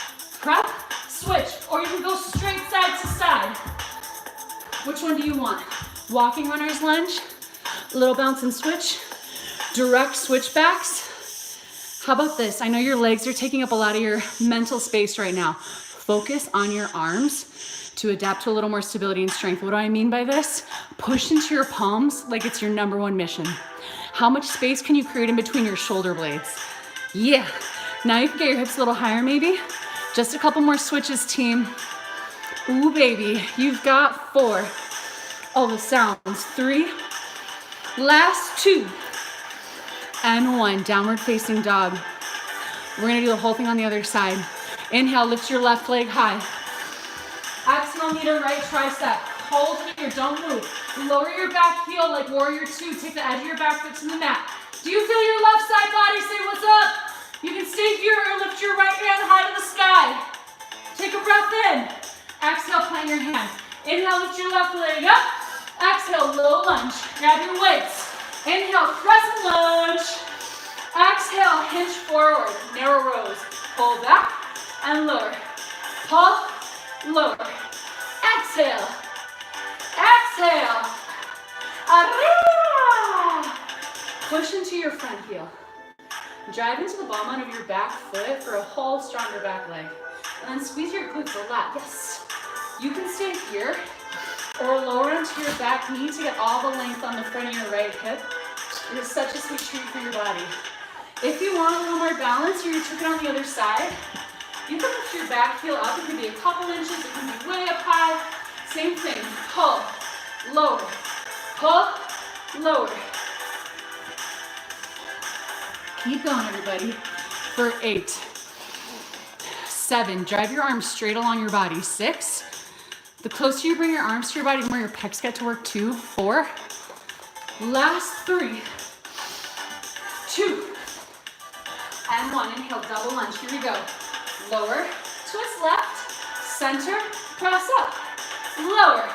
or you can go straight side to side. Which one do you want? Walking runner's lunge, little bounce and switch, direct switchbacks. How about this? I know your legs are taking up a lot of your mental space right now. Focus on your arms to adapt to a little more stability and strength. What do I mean by this? Push into your palms like it's your #1 mission. How much space can you create in between your shoulder blades? Yeah. Now you can get your hips a little higher maybe. Just a couple more switches, team. Ooh, baby. You've got 4. All the sounds. 3. Last 2. And 1. Downward facing dog. We're gonna do the whole thing on the other side. Inhale, lift your left leg high. Exhale, knee to right tricep. Hold here, don't move. Lower your back heel like warrior 2. Take the edge of your back foot to the mat. Do you feel your left side body? Say what's up. You can stay here or lift your right hand high to the sky. Take a breath in. Exhale, plant your hand. Inhale, lift your left leg up. Exhale, low lunge. Grab your weights. Inhale, crescent lunge. Exhale, hinge forward. Narrow rows. Pull back and lower. Pull, lower. Exhale. Exhale. Arriba. Push into your front heel. Drive into the ball of your back foot for a whole stronger back leg. And then squeeze your glutes a lot. Yes. You can stay here or lower onto your back knee to get all the length on the front of your right hip. It is such a sweet treat for your body. If you want a little more balance or you took it on the other side, you can lift your back heel up. It can be a couple inches. It can be way up high. Same thing. Pull, lower, pull, lower. Keep going, everybody. For 8, 7, drive your arms straight along your body. 6, the closer you bring your arms to your body, the more your pecs get to work. 2, 4, last 3, 2, and 1. Inhale, double lunge. Here we go. Lower, twist left, center, press up. Lower,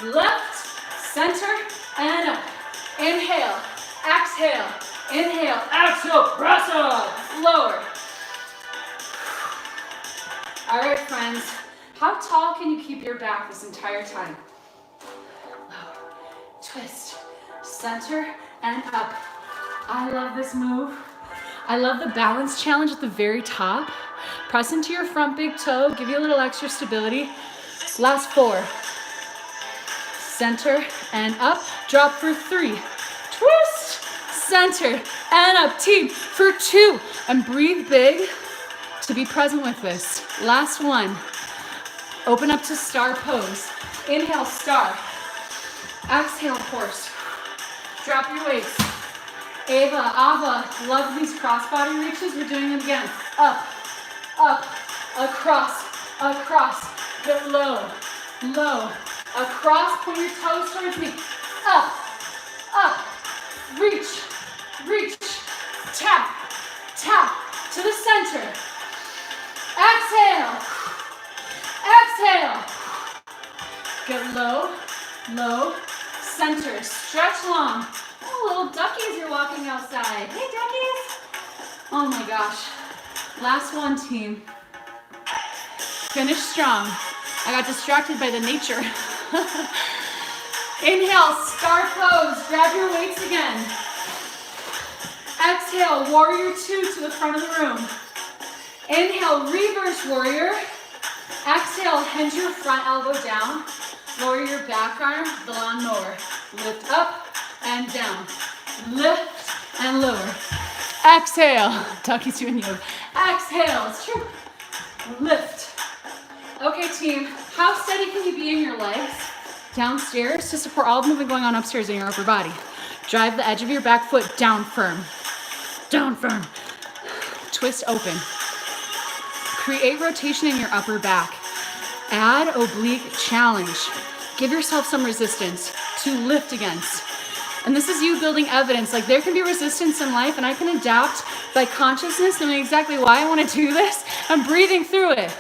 left, center, and up. Inhale, exhale. Inhale, exhale, press up, lower. All right, friends, How tall can you keep your back this entire time? Low, twist, center, and up. I love this move. I love the balance challenge at the very top. Press into your front big toe, give you a little extra stability. Last 4. Center and up, drop for 3. Twist, center, and up. Team for 2. And breathe big to be present with this. Last 1. Open up to star pose. Inhale, star. Exhale, horse. Drop your weights. Ava, Ava, love these crossbody reaches. We're doing them again. Up, up, across, across. Get low, low, across. Point your toes towards me. Up, up, reach, reach. Tap, tap to the center. Exhale, exhale. Get low, low, center. Stretch long. Oh, little duckies, you're walking outside. Hey, duckies. Oh my gosh. Last 1, team. Finish strong. I got distracted by the nature. Inhale, star pose. Grab your weights again. Exhale, warrior 2 to the front of the room. Inhale, reverse warrior. Exhale, hinge your front elbow down. Lower your back arm, the lawnmower. Lift up and down. Lift and lower. Exhale. Duckies doing yoga. Exhale. It's true. Lift. Okay, team. How steady can you be in your legs? Downstairs to support all the movement going on upstairs in your upper body. Drive the edge of your back foot down firm. Down firm. Twist open. Create rotation in your upper back. Add oblique challenge. Give yourself some resistance to lift against. And this is you building evidence. Like, there can be resistance in life, and I can adapt by consciousness, knowing exactly why I want to do this. I'm breathing through it.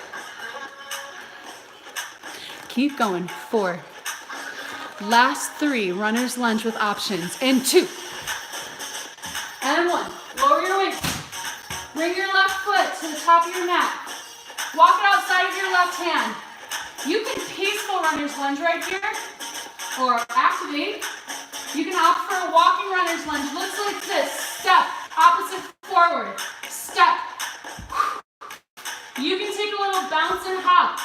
Keep going. 4. Last 3. Runner's lunge with options. And 2. And 1. Lower your weight. Bring your left foot to the top of your mat. Walk it outside of your left hand. You can peaceful runner's lunge right here, or activate. You can opt for a walking runner's lunge. Looks like this. Step, opposite forward. Step. You can take a little bounce and hop.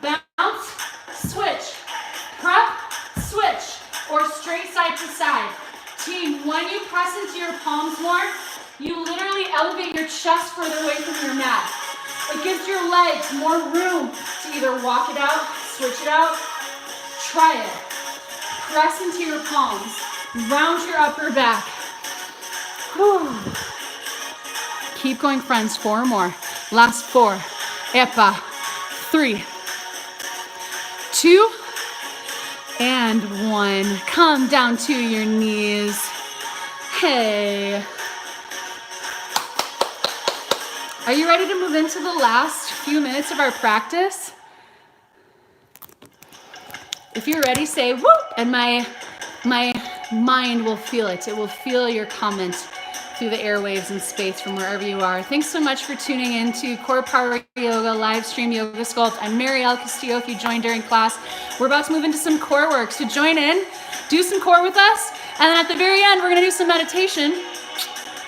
Bounce, switch. Prep, switch. Or straight side to side. Team, when you press into your palms more, you literally elevate your chest further away from your mat. It gives your legs more room to either walk it out, switch it out. Try it. Press into your palms. Round your upper back. Whew. Keep going, friends. 4 more. Last 4. Epa. 3. 2. And 1. Come down to your knees. Hey. Are you ready to move into the last few minutes of our practice? If you're ready, say whoop, and my mind will feel it. It will feel your comment through the airwaves and space from wherever you are. Thanks so much for tuning in to CorePower Yoga, live stream Yoga Sculpt. I'm Mariel C if you joined during class. We're about to move into some core work, so join in, do some core with us, and then at the very end, we're gonna do some meditation.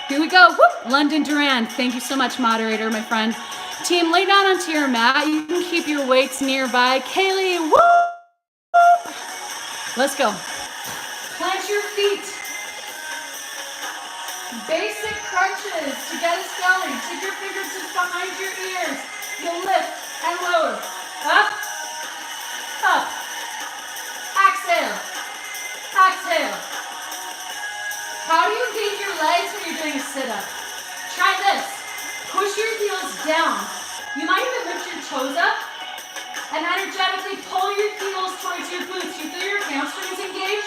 Here we go. Whoop. London Duran. Thank you so much, moderator, my friend. Team, lay down onto your mat. You can keep your weights nearby. Kaylee, whoop. Let's go. Plant your feet. Basic crunches to get us going. Take your fingertips behind your ears. You'll lift and lower. Up. Up. Exhale. Exhale. How do you engage your legs when you're doing a sit-up? Try this. Push your heels down. You might even lift your toes up and energetically pull your heels towards your boots. You feel your hamstrings engage?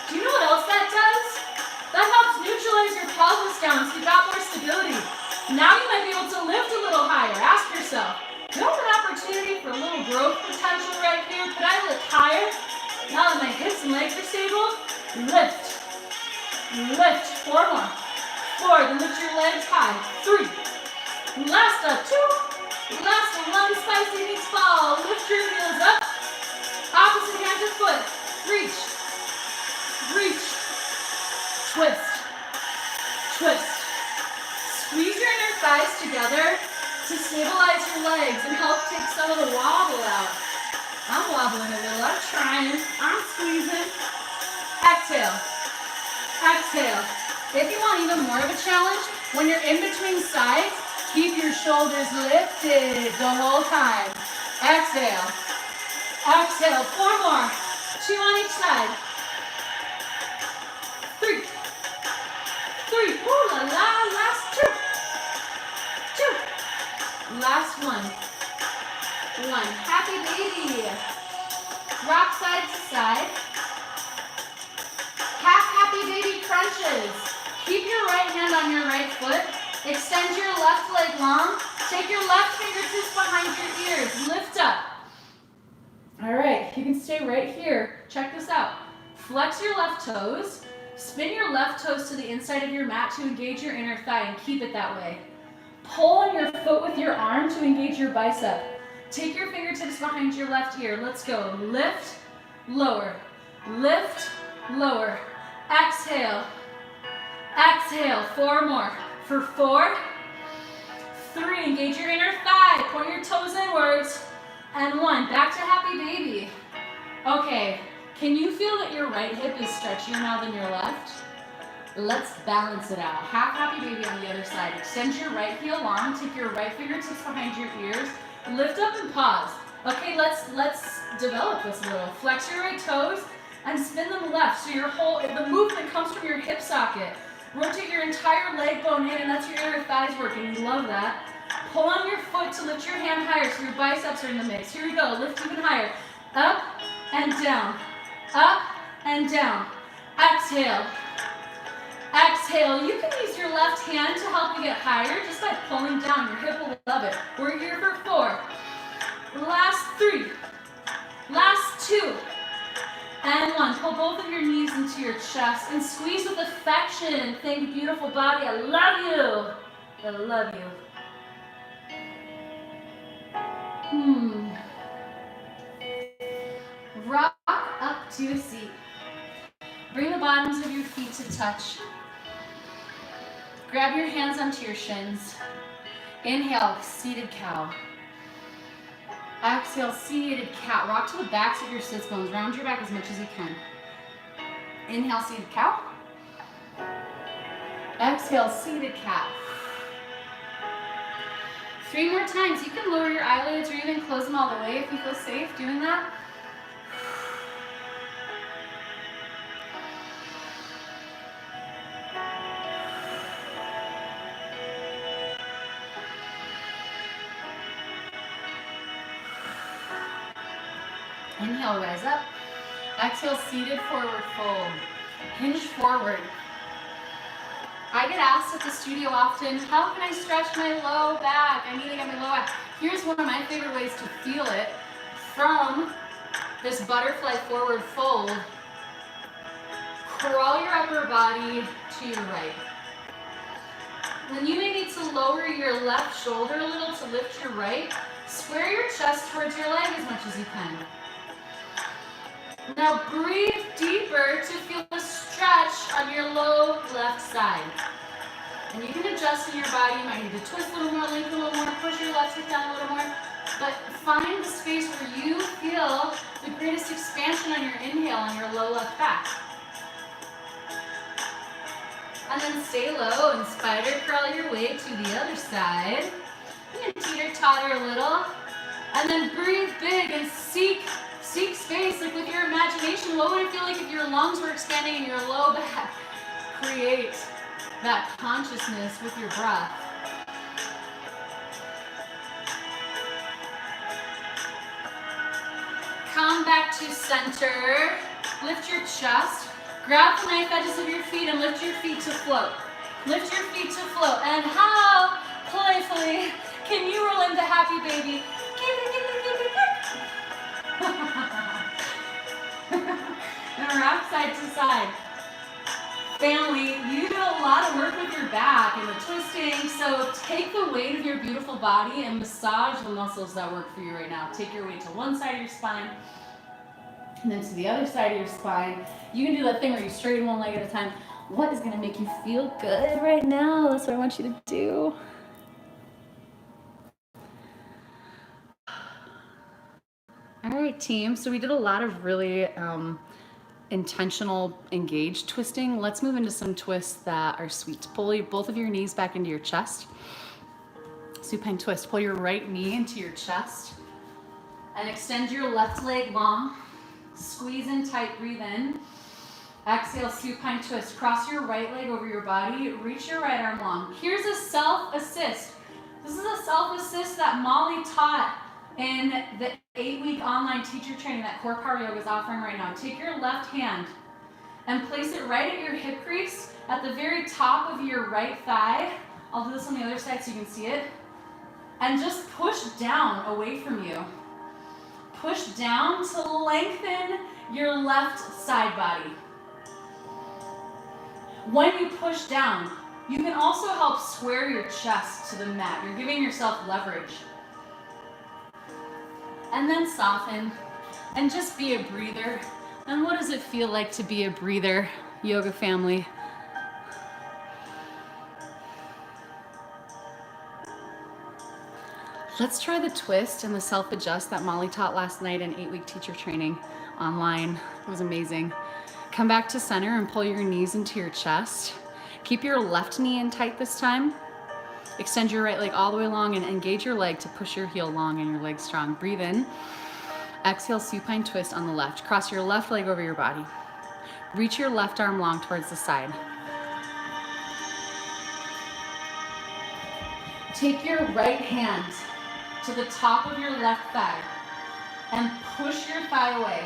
Do you know what else that does? That helps neutralize your pelvis down so you got more stability. Now you might be able to lift a little higher. Ask yourself, do I have an opportunity for a little growth potential right here? Could I lift higher? Now that my hips and legs are stable, lift. Lift. 4 more. 4. Then lift your legs high. 3. Last up. 2. Last one, spicy meatball. Lift your heels up. Opposite hand to foot. Reach. Reach. Twist. Twist. Squeeze your inner thighs together to stabilize your legs and help take some of the wobble out. I'm wobbling a little. I'm trying. I'm squeezing. Exhale. Exhale. If you want even more of a challenge, when you're in between sides, keep your shoulders lifted the whole time. Exhale. Exhale. 4 more. 2 on each side. 3. 3. Ooh la la. Last 2. 2. Last 1. 1. Happy baby. Rock side to side. Half happy baby crunches. Keep your right hand on your right foot. Extend your left leg long. Take your left fingertips behind your ears. Lift up. All right, you can stay right here. Check this out. Flex your left toes. Spin your left toes to the inside of your mat to engage your inner thigh and keep it that way. Pull on your foot with your arm to engage your bicep. Take your fingertips behind your left ear. Let's go. Lift, lower. Lift, lower. Exhale. Exhale. 4 more. For 4, 3. Engage your inner thigh. Point your toes inwards. And 1. Back to happy baby. Okay. Can you feel that your right hip is stretchier now than your left? Let's balance it out. Half happy baby on the other side. Extend your right heel long. Take your right fingertips behind your ears. Lift up and pause. Okay, let's develop this a little. Flex your right toes and spin them left. So the movement comes from your hip socket. Rotate your entire leg bone in, and that's your inner thighs working. We love that. Pull on your foot to lift your hand higher so your biceps are in the mix. Here we go. Lift even higher. Up and down. Up and down. Exhale. Exhale. You can use your left hand to help you get higher just by pulling down. Your hip will love it. We're here for 4. Last 3. Last 2. And 1. Pull both of your knees into your chest and squeeze with affection. Thank you, beautiful body. I love you. I love you. Rock up to a seat. Bring the bottoms of your feet to touch. Grab your hands onto your shins. Inhale, seated cow. Exhale, seated cat. Rock to the backs of your sits bones. Round your back as much as you can. Inhale, seated cow. Exhale, seated cat. 3 more times. You can lower your eyelids or even close them all the way if you feel safe doing that. Inhale, rise up. Exhale, seated forward fold. Hinge forward. I get asked at the studio often, how can I stretch my low back? I need to get my low back. Here's one of my favorite ways to feel it. From this butterfly forward fold, crawl your upper body to your right. Then you may need to lower your left shoulder a little to lift your right. Square your chest towards your leg as much as you can. Now breathe deeper to feel the stretch on your low left side. And you can adjust in your body. You might need to twist a little more, lengthen a little more, push your left hip down a little more. But find the space where you feel the greatest expansion on your inhale on your low left back. And then stay low and spider crawl your way to the other side. You can teeter-totter a little. And then breathe big and seek space, like with your imagination. What would it feel like if your lungs were expanding in your low back? Create that consciousness with your breath. Come back to center. Lift your chest. Grab the knife edges of your feet and lift your feet to float. Lift your feet to float. And how playfully can you roll into happy baby? And rock side to side. Family, you do a lot of work with your back and the twisting, so take the weight of your beautiful body and massage the muscles that work for you right now. Take your weight to one side of your spine and then to the other side of your spine. You can do that thing where you straighten one leg at a time. What is going to make you feel good right now? That's what I want you to do. All right, team. So we did a lot of really intentional engaged twisting. Let's move into some twists that are sweet. Pull both of your knees back into your chest. Supine twist. Pull your right knee into your chest and extend your left leg long. Squeeze in tight, breathe in. Exhale, supine twist. Cross your right leg over your body. Reach your right arm long. Here's a self-assist. This is a self-assist that Molly taught in the 8-week online teacher training that CorePower Yoga is offering right now. Take your left hand and place it right at your hip crease at the very top of your right thigh. I'll do this on the other side so you can see it. And just push down away from you. Push down to lengthen your left side body. When you push down, you can also help square your chest to the mat. You're giving yourself leverage. And then soften and just be a breather. And what does it feel like to be a breather, yoga family? Let's try the twist and the self-adjust that Molly taught last night in 8-week teacher training online. It was amazing. Come back to center and pull your knees into your chest. Keep your left knee in tight this time. Extend your right leg all the way long and engage your leg to push your heel long and your leg strong. Breathe in. Exhale, supine twist on the left. Cross your left leg over your body. Reach your left arm long towards the side. Take your right hand to the top of your left thigh and push your thigh away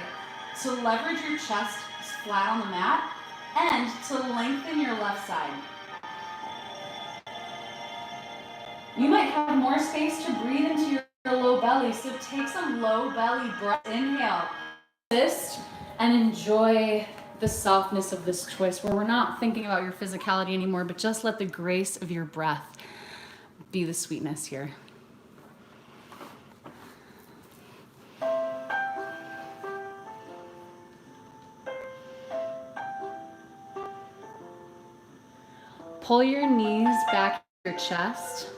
to leverage your chest flat on the mat and to lengthen your left side. You might have more space to breathe into your low belly, so take some low belly breath. Inhale, twist, and enjoy the softness of this twist where we're not thinking about your physicality anymore, but just let the grace of your breath be the sweetness here. Pull your knees back to your chest.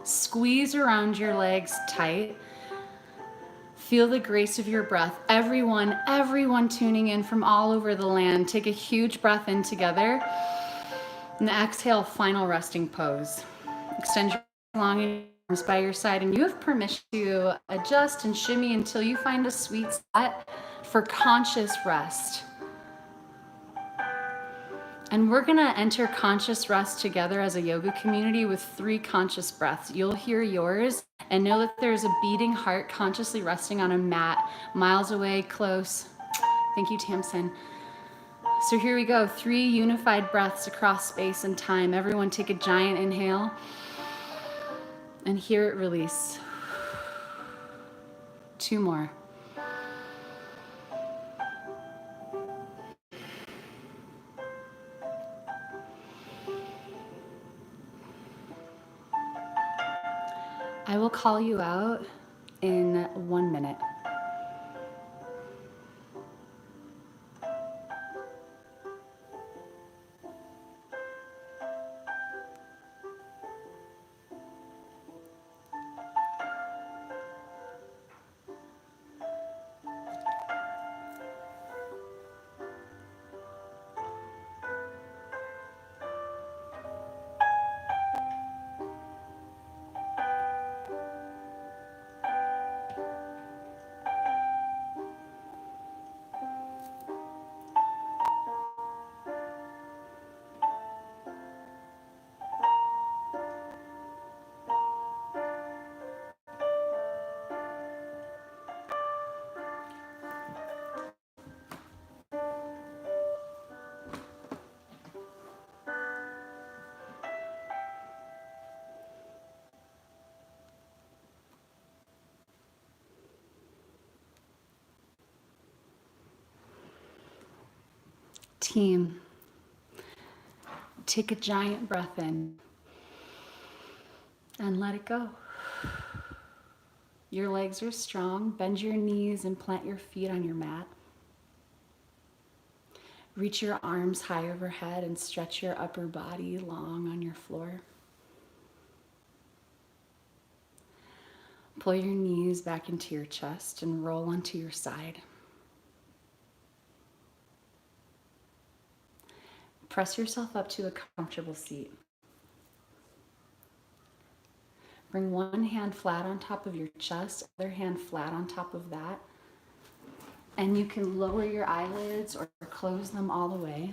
Squeeze around your legs tight. Feel the grace of your breath. Everyone tuning in from all over the land, take a huge breath in together. And exhale, final resting pose. Extend your long arms by your side, and you have permission to adjust and shimmy until you find a sweet spot for conscious rest. And we're gonna enter conscious rest together as a yoga community with 3 conscious breaths. You'll hear yours and know that there's a beating heart consciously resting on a mat miles away, close. Thank you, Tamsin. So here we go, 3 unified breaths across space and time. Everyone take a giant inhale and hear it release. 2 more. I will call you out in 1 minute. Team, take a giant breath in and let it go. Your legs are strong. Bend your knees and plant your feet on your mat. Reach your arms high overhead and stretch your upper body long on your floor. Pull your knees back into your chest and roll onto your side. Press yourself up to a comfortable seat. Bring one hand flat on top of your chest, other hand flat on top of that. And you can lower your eyelids or close them all the way.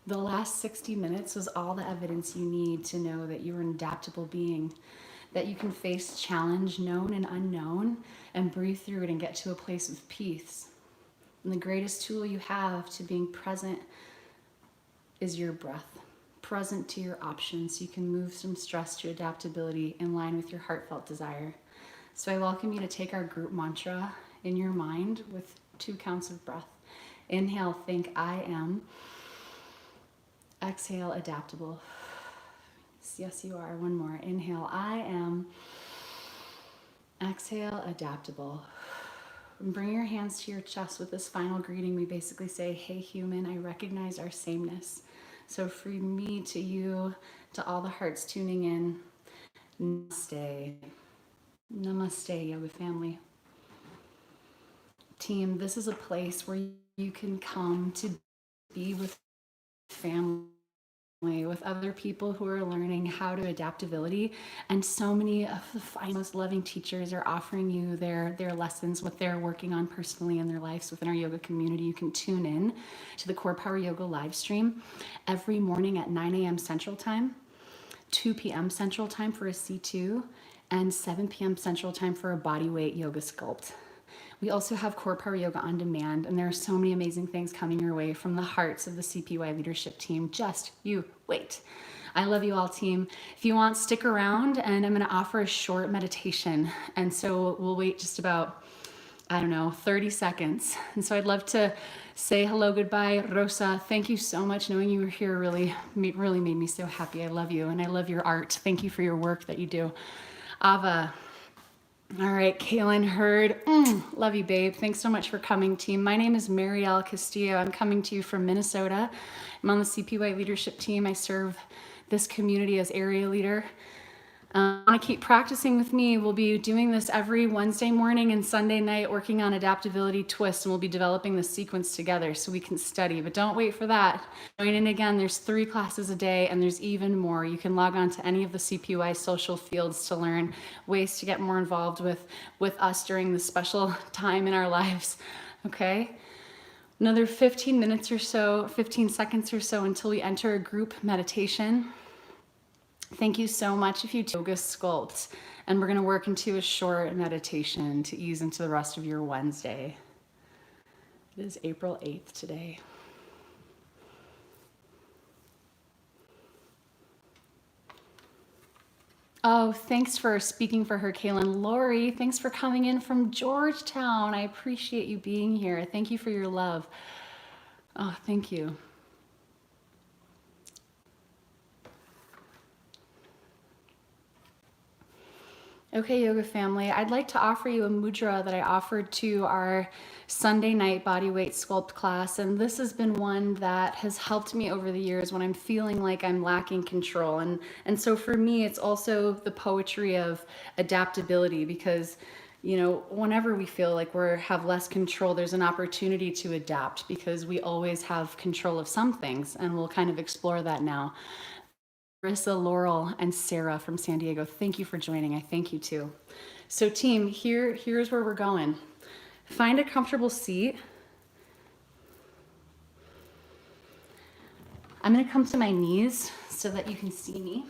The last 60 minutes was all the evidence you need to know that you're an adaptable being, that you can face challenge, known and unknown, and breathe through it and get to a place of peace. And the greatest tool you have to being present is your breath, present to your options, so you can move from stress to adaptability in line with your heartfelt desire. So I welcome you to take our group mantra in your mind with 2 counts of breath. Inhale, think I am. Exhale, adaptable. Yes, you are. One more. Inhale, I am. Exhale, adaptable. And bring your hands to your chest. With this final greeting, we basically say, hey human, I recognize our sameness. So from me to you, to all the hearts tuning in, namaste. Namaste, yoga family. Team, this is a place where you can come to be with family, with other people who are learning how to adaptability. And so many of the finest loving teachers are offering you their lessons, what they're working on personally in their lives within our yoga community. You can tune in to the CorePower Yoga live stream every morning at 9 a.m. Central Time, 2 p.m. Central Time for a C2, and 7 p.m. Central Time for a bodyweight yoga sculpt. We also have CorePower Yoga on demand, and there are so many amazing things coming your way from the hearts of the CPY leadership team. Just you wait. I love you all, team. If you want, stick around, and I'm going to offer a short meditation. And so we'll wait just about, 30 seconds. And so I'd love to say hello, goodbye. Rosa, thank you so much. Knowing you were here really made me so happy. I love you, and I love your art. Thank you for your work that you do. Ava. All right, Kaylin Hurd, love you, babe. Thanks so much for coming, team. My name is Mariel Castillo. I'm coming to you from Minnesota. I'm on the CPY leadership team. I serve this community as area leader. Want to keep practicing with me? We'll be doing this every Wednesday morning and Sunday night, working on adaptability twists, and we'll be developing the sequence together so we can study. But don't wait for that. Join in again. There's 3 classes a day, and there's even more. You can log on to any of the CPY social fields to learn ways to get more involved with us during this special time in our lives. Okay? Another 15 minutes or so, 15 seconds or so until we enter a group meditation. Thank you so much if you yoga sculpt, and we're going to work into a short meditation to ease into the rest of your Wednesday. It is April 8th today. Oh, thanks for speaking for her, Kaylin. Lori, thanks for coming in from Georgetown. I appreciate you being here. Thank you for your love. Oh, thank you. Okay, yoga family, I'd like to offer you a mudra that I offered to our Sunday night bodyweight sculpt class, and this has been one that has helped me over the years when I'm feeling like I'm lacking control. And so for me, it's also the poetry of adaptability, because whenever we feel like we have less control, there's an opportunity to adapt, because we always have control of some things, and we'll kind of explore that now. Marissa, Laurel, and Sarah from San Diego, thank you for joining. I thank you too. So team, here's where we're going. Find a comfortable seat. I'm gonna come to my knees so that you can see me.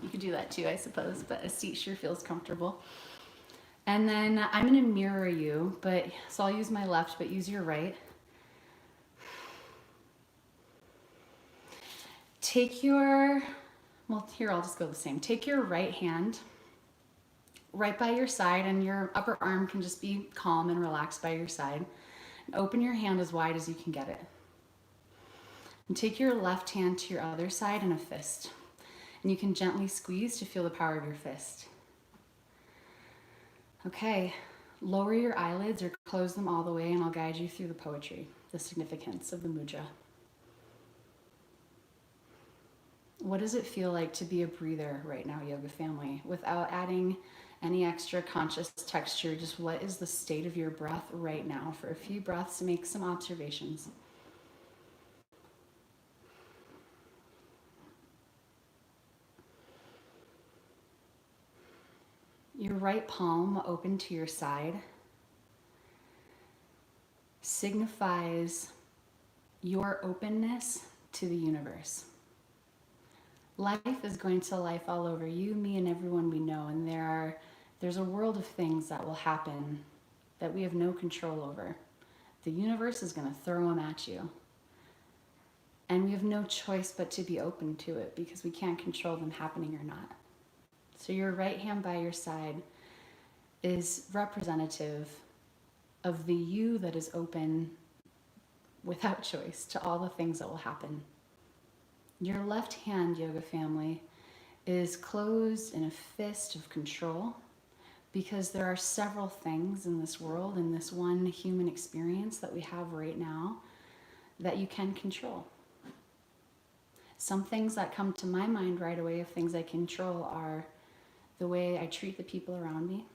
You could do that too, I suppose, but a seat sure feels comfortable. And then I'm gonna mirror you, so I'll use my left, but use your right. I'll just go the same. Take your right hand right by your side, and your upper arm can just be calm and relaxed by your side. Open your hand as wide as you can get it. And take your left hand to your other side in a fist. And you can gently squeeze to feel the power of your fist. Okay, lower your eyelids or close them all the way, and I'll guide you through the poetry, the significance of the mudra. What does it feel like to be a breather right now, yoga family, without adding any extra conscious texture? Just what is the state of your breath right now? For a few breaths, make some observations. Your right palm open to your side signifies your openness to the universe. Life is going to life all over you, me, and everyone we know, and there's a world of things that will happen that we have no control over. The universe is going to throw them at you. And we have no choice but to be open to it because we can't control them happening or not. So your right hand by your side is representative of the you that is open without choice to all the things that will happen. Your left hand, yoga family, is closed in a fist of control because there are several things in this world, in this one human experience that we have right now, that you can control. Some things that come to my mind right away of things I control are the way I treat the people around me,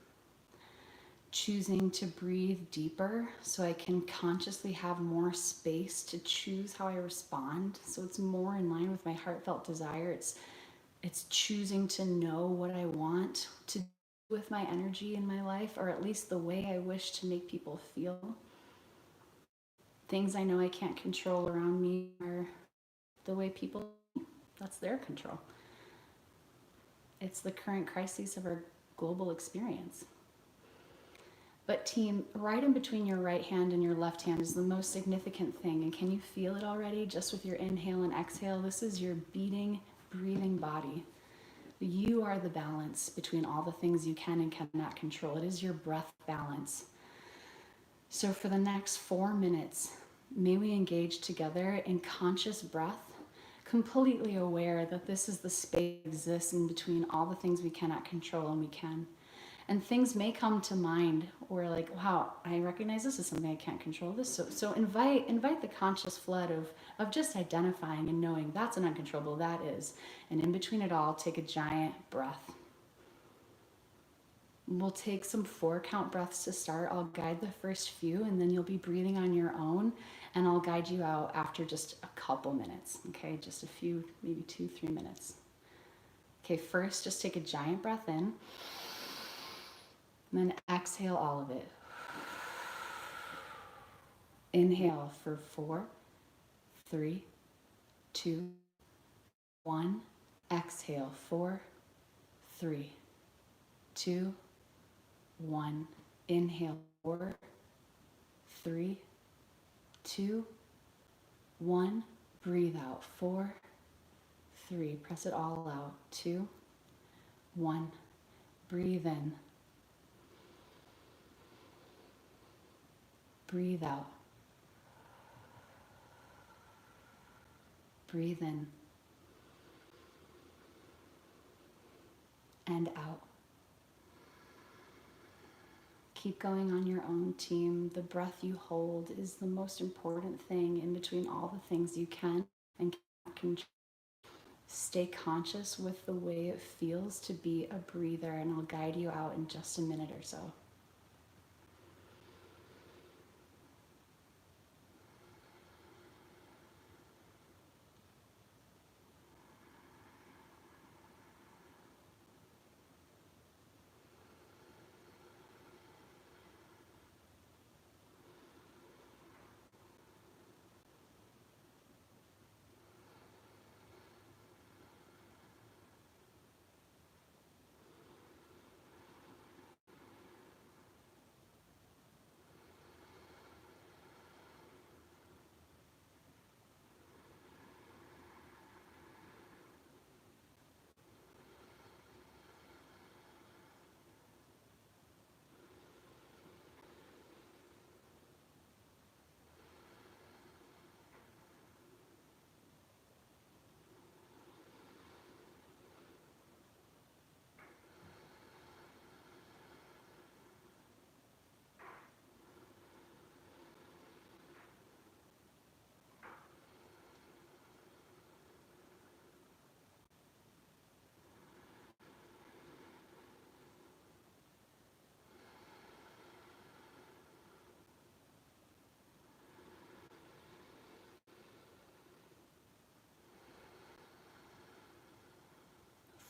choosing to breathe deeper so I can consciously have more space to choose how I respond, so it's more in line with my heartfelt desire. It's choosing to know what I want to do with my energy in my life, or at least the way I wish to make people feel. Things I know I can't control around me are the way people, that's their control. It's the current crises of our global experience. But team, right in between your right hand and your left hand is the most significant thing. And can you feel it already just with your inhale and exhale? This is your beating, breathing body. You are the balance between all the things you can and cannot control. It is your breath balance. So for the next 4 minutes, may we engage together in conscious breath, completely aware that this is the space that exists in between all the things we cannot control and we can. And things may come to mind where like, wow, I recognize this is something I can't control. So invite the conscious flood of just identifying and knowing that's an uncontrollable, that is. And in between it all, take a giant breath. We'll take some 4-count breaths to start. I'll guide the first few, and then you'll be breathing on your own, and I'll guide you out after just a couple minutes, okay? Just a few, maybe 2-3 minutes. Okay, first, just take a giant breath in, and then exhale all of it. Inhale for 4, 3, 2, 1. Exhale, 4, 3, 2, 1. Inhale, 4, 3, 2, 1. Breathe out, 4, 3. Press it all out, 2, 1. Breathe in. Breathe out. Breathe in. And out. Keep going on your own, team. The breath you hold is the most important thing in between all the things you can and cannot control. Stay conscious with the way it feels to be a breather, and I'll guide you out in just a minute or so.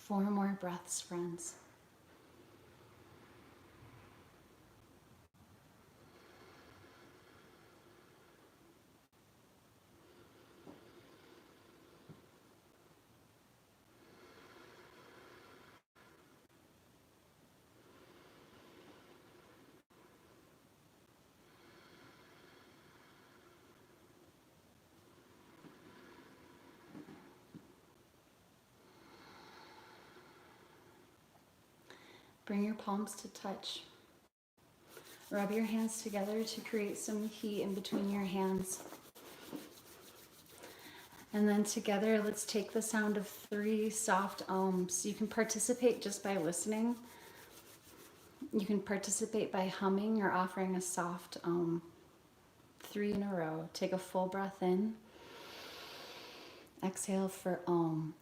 4 more breaths, friends. Bring your palms to touch. Rub your hands together to create some heat in between your hands. And then together, let's take the sound of 3 soft ohms. You can participate just by listening. You can participate by humming or offering a soft ohm. 3 in a row. Take a full breath in. Exhale for ohm.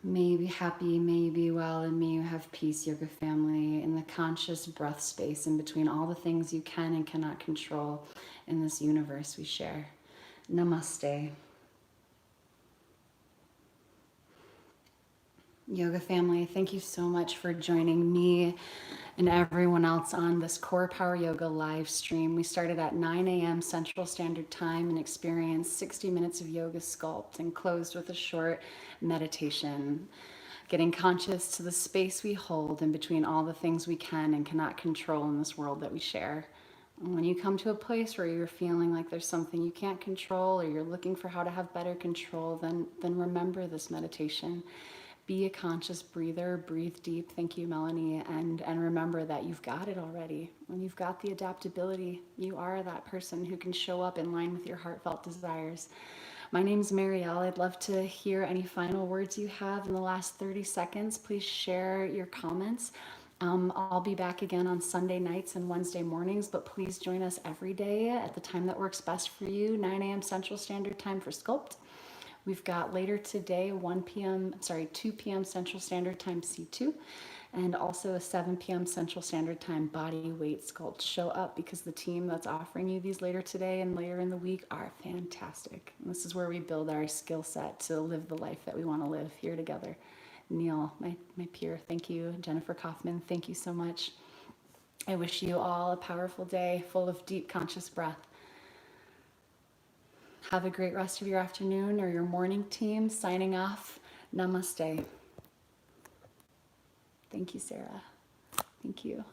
May you be happy, may you be well, and may you have peace, yoga family, in the conscious breath space in between all the things you can and cannot control in this universe we share. Namaste. Yoga family, thank you so much for joining me and everyone else on this CorePower Yoga live stream. We started at 9 a.m. Central Standard Time and experienced 60 minutes of yoga sculpt and closed with a short meditation, getting conscious to the space we hold in between all the things we can and cannot control in this world that we share. And when you come to a place where you're feeling like there's something you can't control or you're looking for how to have better control, then remember this meditation. Be a conscious breather, breathe deep. Thank you, Melanie. And remember that you've got it already. When you've got the adaptability, you are that person who can show up in line with your heartfelt desires. My name's Mariel. I'd love to hear any final words you have in the last 30 seconds. Please share your comments. I'll be back again on Sunday nights and Wednesday mornings, but please join us every day at the time that works best for you, 9 a.m. Central Standard Time for Sculpt. We've got later today, 2 p.m. Central Standard Time C2, and also a 7 p.m. Central Standard Time body weight sculpt. Show up because the team that's offering you these later today and later in the week are fantastic. And this is where we build our skill set to live the life that we want to live here together. Neil, my peer, thank you. Jennifer Kaufman, thank you so much. I wish you all a powerful day full of deep conscious breath. Have a great rest of your afternoon or your morning, team. Signing off. Namaste. Thank you, Sarah. Thank you.